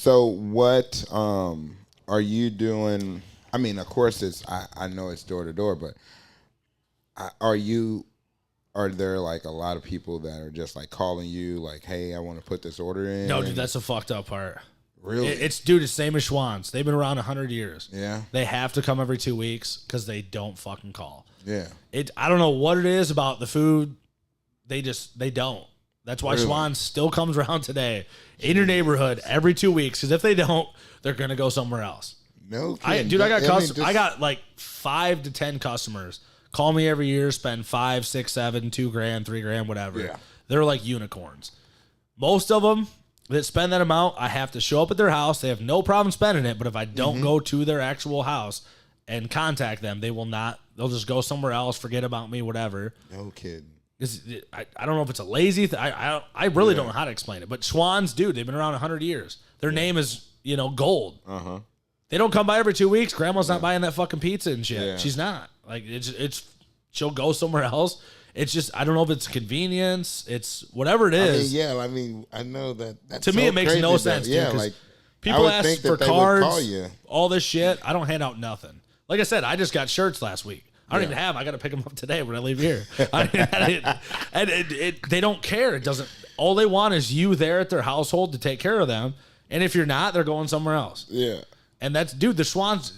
what are you doing? I mean, of course, it's I know it's door to door, but are there like a lot of people that are just like calling you like, "Hey, I want to put this order in"? No, dude, that's the fucked up part. Really? It's the same as Schwann's. They've been around 100 years. Yeah. They have to come every 2 weeks because they don't fucking call. Yeah. I don't know what it is about the food. They don't. That's why Schwann's still comes around today in your neighborhood every 2 weeks. Because if they don't, they're gonna go somewhere else. No, I got like 5 to 10 customers call me every year, spend 5, 6, 7, $2,000, $3,000, whatever. Yeah. They're like unicorns. Most of them, that spend that amount, I have to show up at their house. They have no problem spending it, but if I don't go to their actual house and contact them, they will not. They'll just go somewhere else, forget about me, whatever. No kidding. I don't know if it's a lazy thing. I really don't know how to explain it. But Schwann's, dude, they've been around 100 years. Their name is, gold. Uh-huh. They don't come by every 2 weeks. Grandma's not buying that fucking pizza and shit. Yeah. She's not. Like, she'll go somewhere else. It's just, I don't know if it's convenience. It's whatever it is. I know that. That's to me, it makes no sense. Yeah, dude, like people ask for cards, all this shit. I don't hand out nothing. Like I said, I just got shirts last week. I don't even have. I got to pick them up today when I leave here. And they don't care. It doesn't. All they want is you there at their household to take care of them. And if you're not, they're going somewhere else. Yeah. And that's, dude, the Schwann's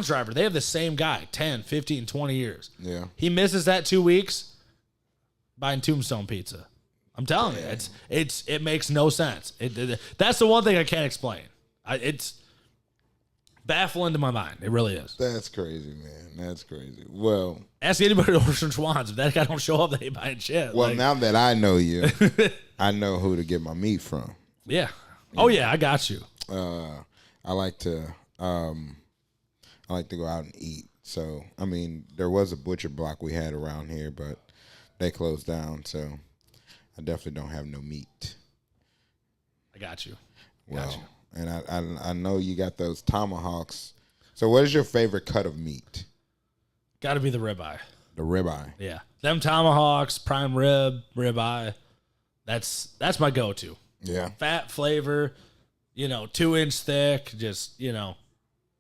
driver, they have the same guy 10, 15, 20 years. Yeah. He misses that 2 weeks buying Tombstone pizza. I'm telling you, it makes no sense. That's the one thing I can't explain. It's baffling to my mind. It really is. That's crazy, man. That's crazy. Well, ask anybody who orders from Schwann's. If that guy don't show up, they ain't buying shit. Well, now that I know you, I know who to get my meat from. Yeah. Oh yeah, I got you. I like to go out and eat. So, I mean, there was a butcher block we had around here, but they closed down. So, I definitely don't have no meat. I got you. And I know you got those tomahawks. So, what is your favorite cut of meat? Got to be the ribeye. The ribeye. Yeah, them tomahawks, prime ribeye. That's my go-to. Yeah. Fat flavor, 2-inch thick. Just that's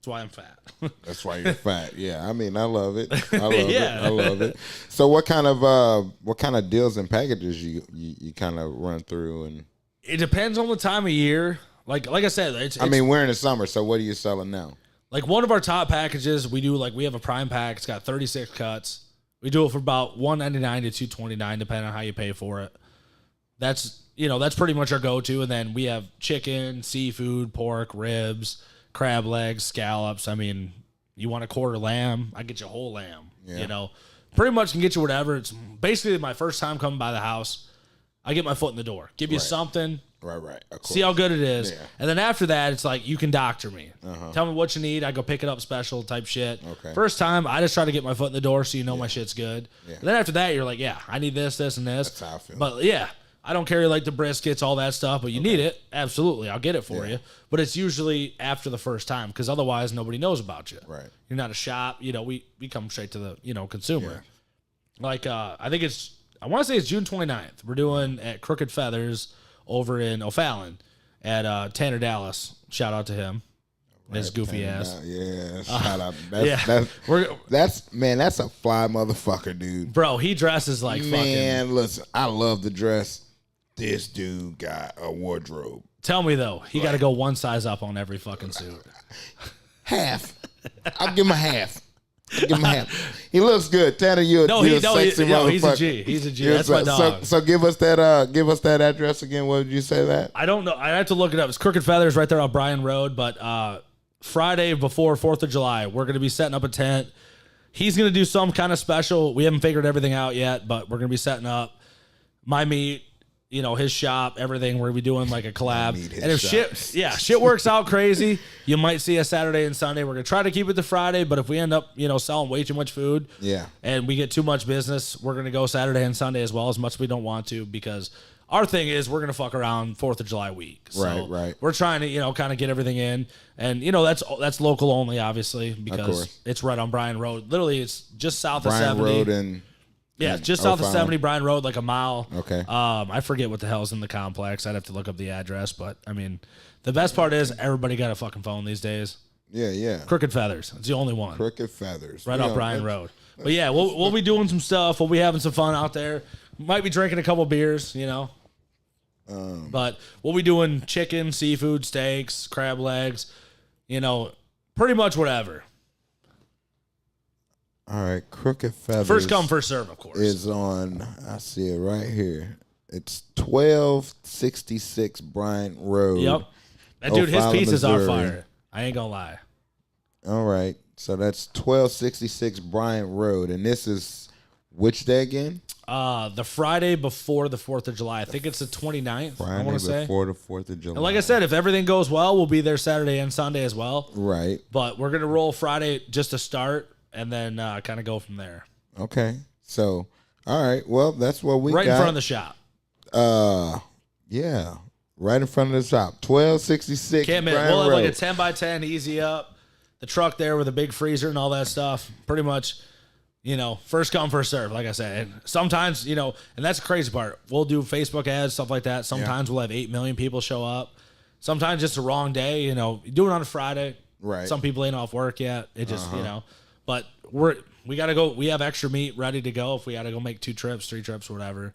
why I'm fat. That's why you're fat. Yeah, I mean, I love it. I love it. So, what kind of deals and packages you kind of run through? And it depends on the time of year. Like I said, we're in the summer, so what are you selling now? Like one of our top packages, we have a prime pack. It's got 36 cuts. We do it for about $199 to $229, depending on how you pay for it. That's pretty much our go-to. And then we have chicken, seafood, pork, ribs, crab legs, scallops. I mean, you want a quarter lamb? I get you a whole lamb. Yeah. Pretty much can get you whatever. It's basically my first time coming by the house. I get my foot in the door, give you something. Right. Of course. See how good it is. Yeah. And then after that, it's like, you can doctor me. Tell me what you need. I go pick it up special type shit. Okay. First time, I just try to get my foot in the door so my shit's good. Yeah. And then after that, you're like, yeah, I need this, this, and this. That's how I feel. But yeah, I don't carry like the briskets, all that stuff, but you need it. Absolutely. I'll get it for you. But it's usually after the first time because otherwise nobody knows about you. Right. You're not a shop. We come straight to the, consumer. Yeah. Like, I want to say it's June 29th. We're doing at Crooked Feathers over in O'Fallon at Tanner Dallas. Shout out to him. His goofy ass. Yeah, shout out. That's a fly motherfucker, dude. Bro, he dresses like fucking. Man, listen, I love the dress. This dude got a wardrobe. Tell me though, he got to go one size up on every fucking suit. Half. I'll give him a half. He looks good. Tanner, you're a sexy motherfucker. He's a G. He's a G. That's my dog. So give us that address again. What did you say that? I don't know. I have to look it up. It's Crooked Feathers right there on Bryan Road. But Friday before 4th of July, we're going to be setting up a tent. He's going to do some kind of special. We haven't figured everything out yet, but we're going to be setting up my meat, his shop, everything. We're going to be doing like a collab. And if shit works out crazy, you might see us Saturday and Sunday. We're going to try to keep it to Friday, but if we end up, selling way too much food and we get too much business, we're going to go Saturday and Sunday as well, as much as we don't want to, because our thing is we're going to fuck around 4th of July week. So right. We're trying to, kind of get everything in. And, that's local only, obviously, because it's right on Bryan Road. Literally, it's just south of 70. Bryan Road and... Yeah, just south of 70, Bryan Road, like a mile. Okay. I forget what the hell's in the complex. I'd have to look up the address. But, I mean, the best part is everybody got a fucking phone these days. Yeah. Crooked Feathers. It's the only one. Crooked Feathers. Right off Bryan Road. But, yeah, we'll be doing some stuff. We'll be having some fun out there. Might be drinking a couple beers, But we'll be doing chicken, seafood, steaks, crab legs, pretty much whatever. All right, Crooked Feathers. First come, first serve, of course. Is on, I see it right here. It's 1266 Bryant Road. Yep. That dude, his pizzas are fire. I ain't gonna lie. All right. So that's 1266 Bryant Road. And this is which day again? the Friday before the 4th of July. I think it's the 29th. Friday I want to say before the 4th of July. And like I said, if everything goes well, we'll be there Saturday and Sunday as well. Right. But we're gonna roll Friday just to start, and then kind of go from there. Okay. So, all right. Well, that's what we got. Right in front of the shop. Yeah. Right in front of the shop. 1266 Can't miss. Bryan We'll have Road. like a 10x10 easy up. The truck there with a big freezer and all that stuff. Pretty much, first come, first serve, like I said. And sometimes, and that's the crazy part. We'll do Facebook ads, stuff like that. Sometimes we'll have 8 million people show up. Sometimes just the wrong day, you do it on a Friday. Right. Some people ain't off work yet. It just, but we got to go. We have extra meat ready to go if we got to go make 2 trips, 3 trips, whatever.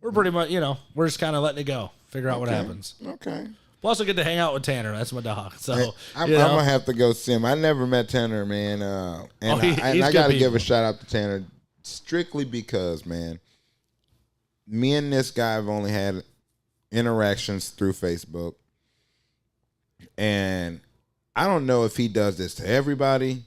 We're pretty much, we're just kind of letting it go. Figure out what happens. Okay. Plus, I get to hang out with Tanner. That's my dog. So I'm gonna have to go see him. I never met Tanner, man. I got to give a shout out to Tanner strictly because, man, me and this guy have only had interactions through Facebook, and I don't know if he does this to everybody,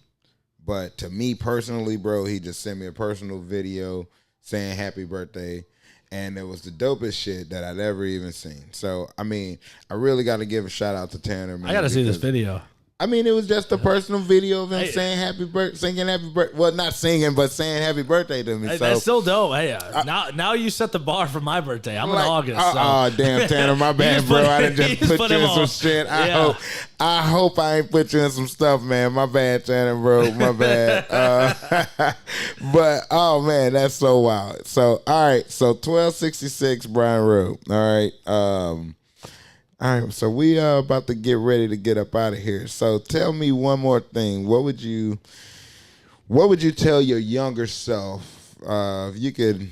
but to me personally, bro, he just sent me a personal video saying happy birthday. And it was the dopest shit that I'd ever even seen. So, I mean, I really got to give a shout out to Tanner, man. I got to see this video. I mean, it was just a personal video of him saying singing happy birthday. Well, not singing, but saying happy birthday to me. Hey, so, that's still dope. Hey, now you set the bar for my birthday. I'm in August. Oh, damn, Tanner, my bad, bro. I done just put you in some shit. I hope I ain't put you in some stuff, man. My bad, Tanner, bro. My bad. But, oh, man, that's so wild. So, all right. So, 1266 Bryan Road. All right. All right, so we are about to get ready to get up out of here. So tell me one more thing. What would you tell your younger self if you can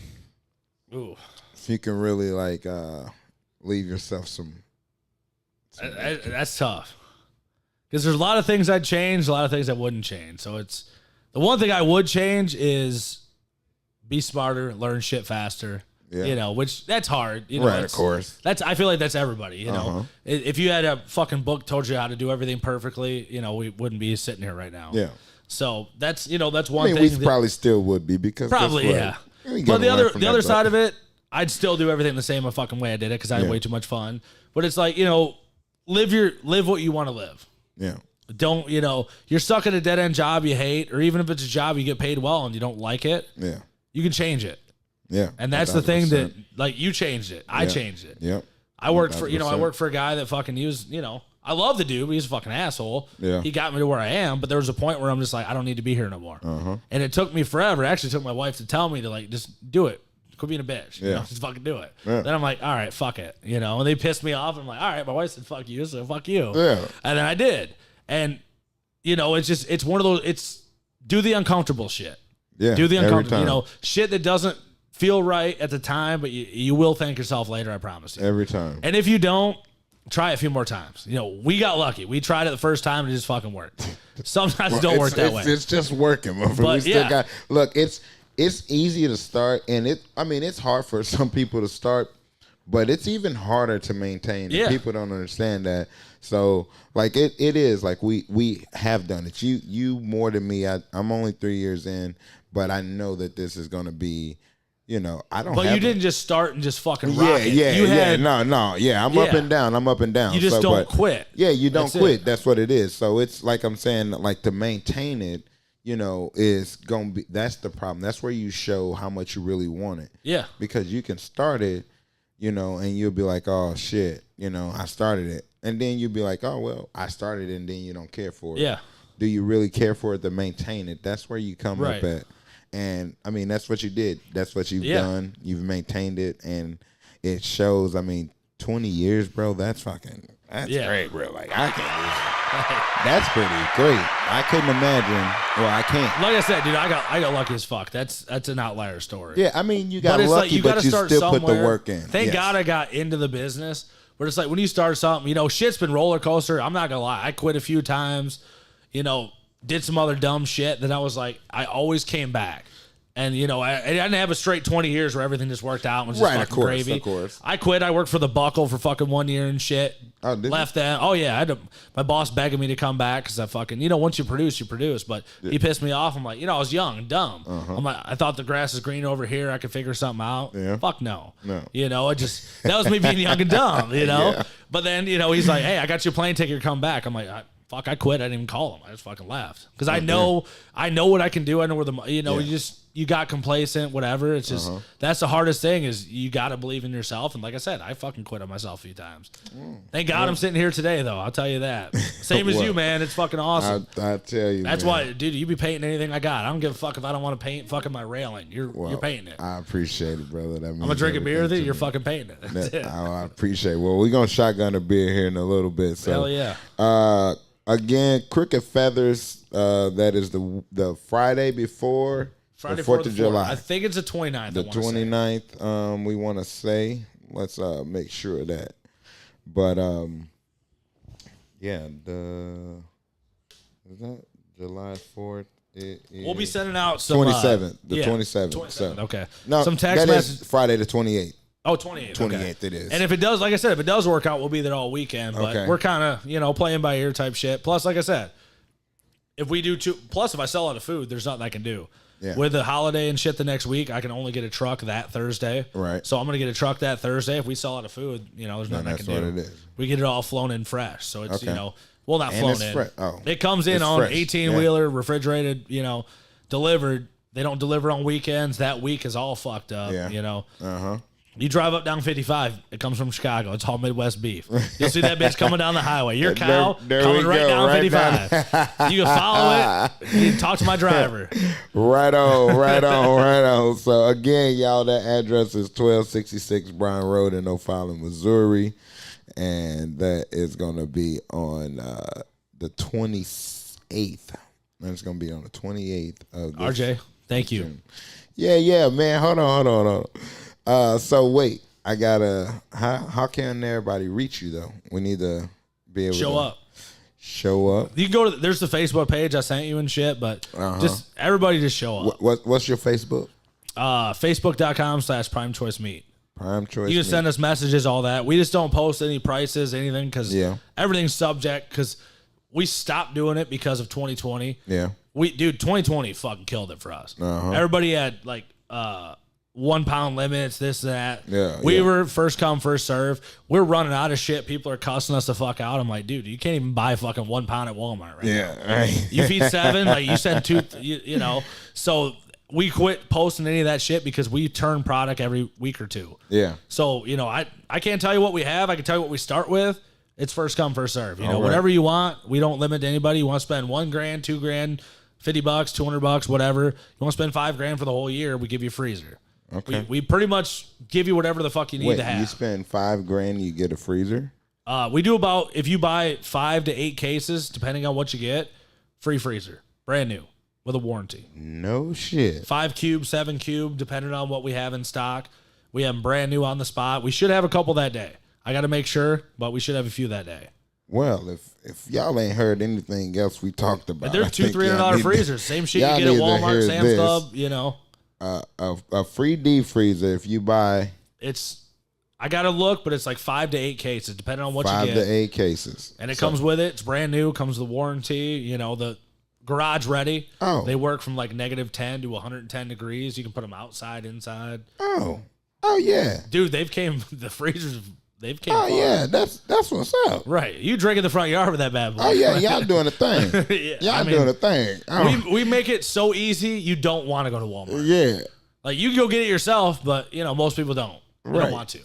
really like leave yourself some that's tough. Because there's a lot of things I'd change, a lot of things I wouldn't change. So it's the one thing I would change is be smarter, learn shit faster. Yeah. Which that's hard. Right, of course. I feel like that's everybody. If you had a fucking book told you how to do everything perfectly, we wouldn't be sitting here right now. Yeah. So that's that's one thing. We probably still would be because probably But the other side of it, I'd still do everything the same fucking way I did it because I had way too much fun. But it's like live what you want to live. Yeah. Don't you're stuck in a dead end job you hate, or even if it's a job you get paid well and you don't like it. Yeah. You can change it. Yeah. And that's 100%. The thing that, like, you changed it. I changed it. Yep. I worked for, I worked for a guy that fucking used, I love the dude, but he's a fucking asshole. Yeah. He got me to where I am, but there was a point where I'm just like, I don't need to be here no more. And it took me forever. It actually took my wife to tell me to, like, just do it. Quit being a bitch. Just fucking do it. Yeah. Then I'm like, all right, fuck it. And they pissed me off. I'm like, all right, my wife said, fuck you, so fuck you. Yeah. And then I did. And, it's one of those, it's do the uncomfortable shit. Yeah. Do the uncomfortable, shit that doesn't feel right at the time, but you will thank yourself later, I promise you. Every time. And if you don't, try it a few more times. We got lucky. We tried it the first time and it just fucking worked. Sometimes it don't work that way. It's just working. But we still got, look, it's easy to start, and it's hard for some people to start, but it's even harder to maintain. Yeah. People don't understand that. So, like, it is, like, we have done it. You more than me. I'm only 3 years in, but I know that this is going to be, I don't. But you didn't just start and just fucking rock it. I'm up and down. I'm up and down. You just don't quit. Yeah, you don't quit. That's what it is. So it's like I'm saying, like, to maintain it, is gonna be. That's the problem. That's where you show how much you really want it. Yeah. Because you can start it, and you'll be like, oh shit, I started it, and then you'll be like, oh well, I started it, and then you don't care for it. Yeah. Do you really care for it to maintain it? That's where you come up at. And, that's what you did. That's what you've done. You've maintained it, and it shows. 20 years, bro, that's great, bro. Like, I can't. That's pretty great. I couldn't imagine. Well, I can't. Like I said, dude, I got lucky as fuck. That's an outlier story. Yeah, you got lucky, like, but you still somewhere. Put the work in. Thank God I got into the business. But it's like when you start something, shit's been roller coaster. I'm not going to lie. I quit a few times, did some other dumb shit. Then I was like, I always came back. And, you know, I didn't have a straight 20 years where everything just worked out and was just fucking gravy. Of course. I quit. I worked for the Buckle for fucking 1 year and shit. Oh, did Left that. Oh, yeah. My boss begging me to come back because I fucking, you know, once you produce, you produce. But he pissed me off. I'm like, you know, I was young and dumb. I'm like, I thought the grass is green over here. I could figure something out. Yeah. Fuck no. No. You know, that was me being young and dumb, you know? Yeah. But then, you know, he's like, hey, I got you a plane ticket to come back. I'm like, I quit. I didn't even call him. I just fucking left. Because I know what I can do. I know where you got complacent, whatever. It's just, that's the hardest thing is you got to believe in yourself. And like I said, I fucking quit on myself a few times. Thank God I'm sitting here today, though. I'll tell you that. Same as you, man. It's fucking awesome. I tell you, that's why, dude, you be painting anything I got. I don't give a fuck if I don't want to paint fucking my railing. You're painting it. I appreciate it, brother. That means I'm going to drink a beer with you. You're fucking painting it. I appreciate it. Well, we're going to shotgun a beer here in a little bit. So, hell yeah. Again, Cricket Feathers, that is the Friday before the 4th of July. I think it's the 29th. The 29th, we want to say. Let's make sure of that. But, yeah, is that July 4th? We'll be sending out some... 27th. The 27th. 27th, so. Okay. No, some text message. Friday the 28th. Oh, 28th. 28th it is. And if it does, like I said, if it does work out, we'll be there all weekend. But we're kind of, you know, playing by ear type shit. Plus, like I said, if we do plus if I sell out of food, there's nothing I can do. Yeah. With the holiday and shit the next week, I can only get a truck that Thursday. Right. So I'm going to get a truck that Thursday. If we sell out of food, you know, there's nothing I can do. That's what it is. We get it all flown in fresh. So it's, you know, well, not flown in. It comes in on 18-wheeler, refrigerated, you know, delivered. They don't deliver on weekends. That week is all fucked up, you know. You drive up down 55, it comes from Chicago. It's all Midwest beef. You'll see that bitch coming down the highway. Your cow coming right down 55. You can follow it. You can talk to my driver. Right on. So, again, y'all, that address is 1266 Bryan Road in O'Fallon, Missouri. And that is going to be on the 28th. That's going to be on the 28th of this RJ, thank you. June. Yeah, man. Hold on. So wait, I gotta. How can everybody reach you though? We need to be able to show up. You can go to there's the Facebook page I sent you and shit, but just everybody just show up. What's your Facebook? Facebook.com/Prime Choice Meat. Prime Choice. You can send us messages, all that. We just don't post any prices, anything, because everything's subject. Because we stopped doing it because of 2020. Yeah. 2020 fucking killed it for us. Everybody had like 1 pound limits, this, that. We were first come, first serve. We're running out of shit. People are cussing us the fuck out. I'm like, dude, you can't even buy fucking 1 pound at Walmart right now. Right. You feed 7, like you send 2, you know. So we quit posting any of that shit because we turn product every week or 2. Yeah. So, you know, I can't tell you what we have. I can tell you what we start with. It's first come, first serve. You know, whatever you want. We don't limit to anybody. You want to spend $1 grand, $2 grand, $50, $200, whatever. You want to spend $5 grand for the whole year, we give you a freezer. Okay. We pretty much give you whatever the fuck you need to have. You spend $5 grand, you get a freezer? We do about, if you buy 5 to 8 cases, depending on what you get, free freezer. Brand new. With a warranty. No shit. 5 cube, 7 cube, depending on what we have in stock. We have them brand new on the spot. We should have a couple that day. I got to make sure, but we should have a few that day. Well, if y'all ain't heard anything else we talked about. But they're $200-$300 freezers. Same shit you get at Walmart, Sam's Club, you know. A free deep freezer if you buy. I got to look, but it's like 5 to 8 cases, depending on what you get. 5 to 8 cases. And it comes with it. It's brand new. Comes with the warranty. You know, the garage ready. Oh. They work from like -10 to 110 degrees. You can put them outside, inside. Oh yeah. Dude, the freezers, they've came far. Yeah, that's what's up. Right. You drink in the front yard with that bad boy. Oh, yeah, y'all doing a thing. Doing a thing. We make it so easy, you don't want to go to Walmart. Yeah. Like, you can go get it yourself, but, you know, most people don't. They don't want to.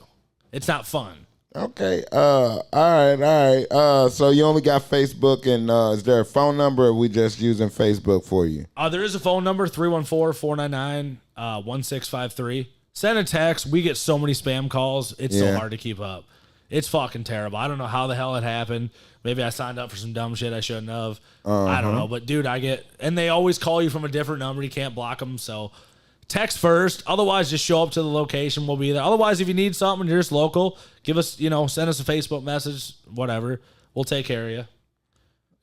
It's not fun. Okay. All right. So you only got Facebook, and is there a phone number, or we just using Facebook for you? There is a phone number, 314-499-1653. Send a text. We get so many spam calls. It's so hard to keep up. It's fucking terrible. I don't know how the hell it happened. Maybe I signed up for some dumb shit I shouldn't have. I don't know. But, dude, and they always call you from a different number. You can't block them. So text first. Otherwise, just show up to the location. We'll be there. Otherwise, if you need something, you're just local. Give us, send us a Facebook message, whatever. We'll take care of you.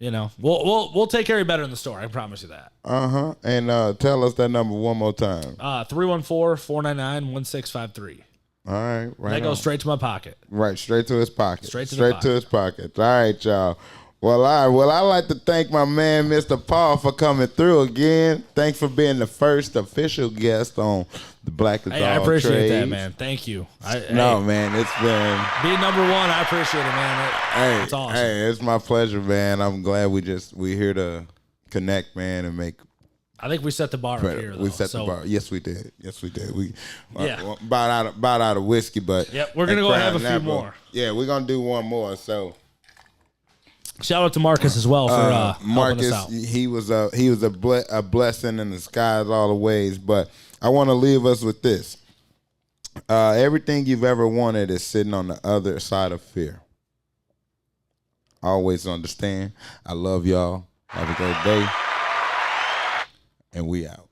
You know, we'll take care of you better in the store. I promise you that. And tell us that number one more time. 314-499-1653. All right. That goes straight to my pocket. Right, straight to his pocket. Straight to his pocket. All right, y'all. Well, I'd like to thank my man, Mr. Paul, for coming through again. Thanks for being the first official guest on the Black is All I appreciate Trades. that, man. Thank you. Man, it's been being number one. I appreciate it, man. It's awesome. Hey, it's my pleasure, man. I'm glad we're here to connect, man, and make. I think we set the bar up here. Though, we set the bar. Yes, we did. We about out of whiskey, but we're gonna go have a few more. Yeah, we're gonna do one more. So. Shout out to Marcus as well for Marcus, helping us out. He was a blessing in disguise all the ways. But I want to leave us with this: everything you've ever wanted is sitting on the other side of fear. Always understand. I love y'all. Have a great day, and we out.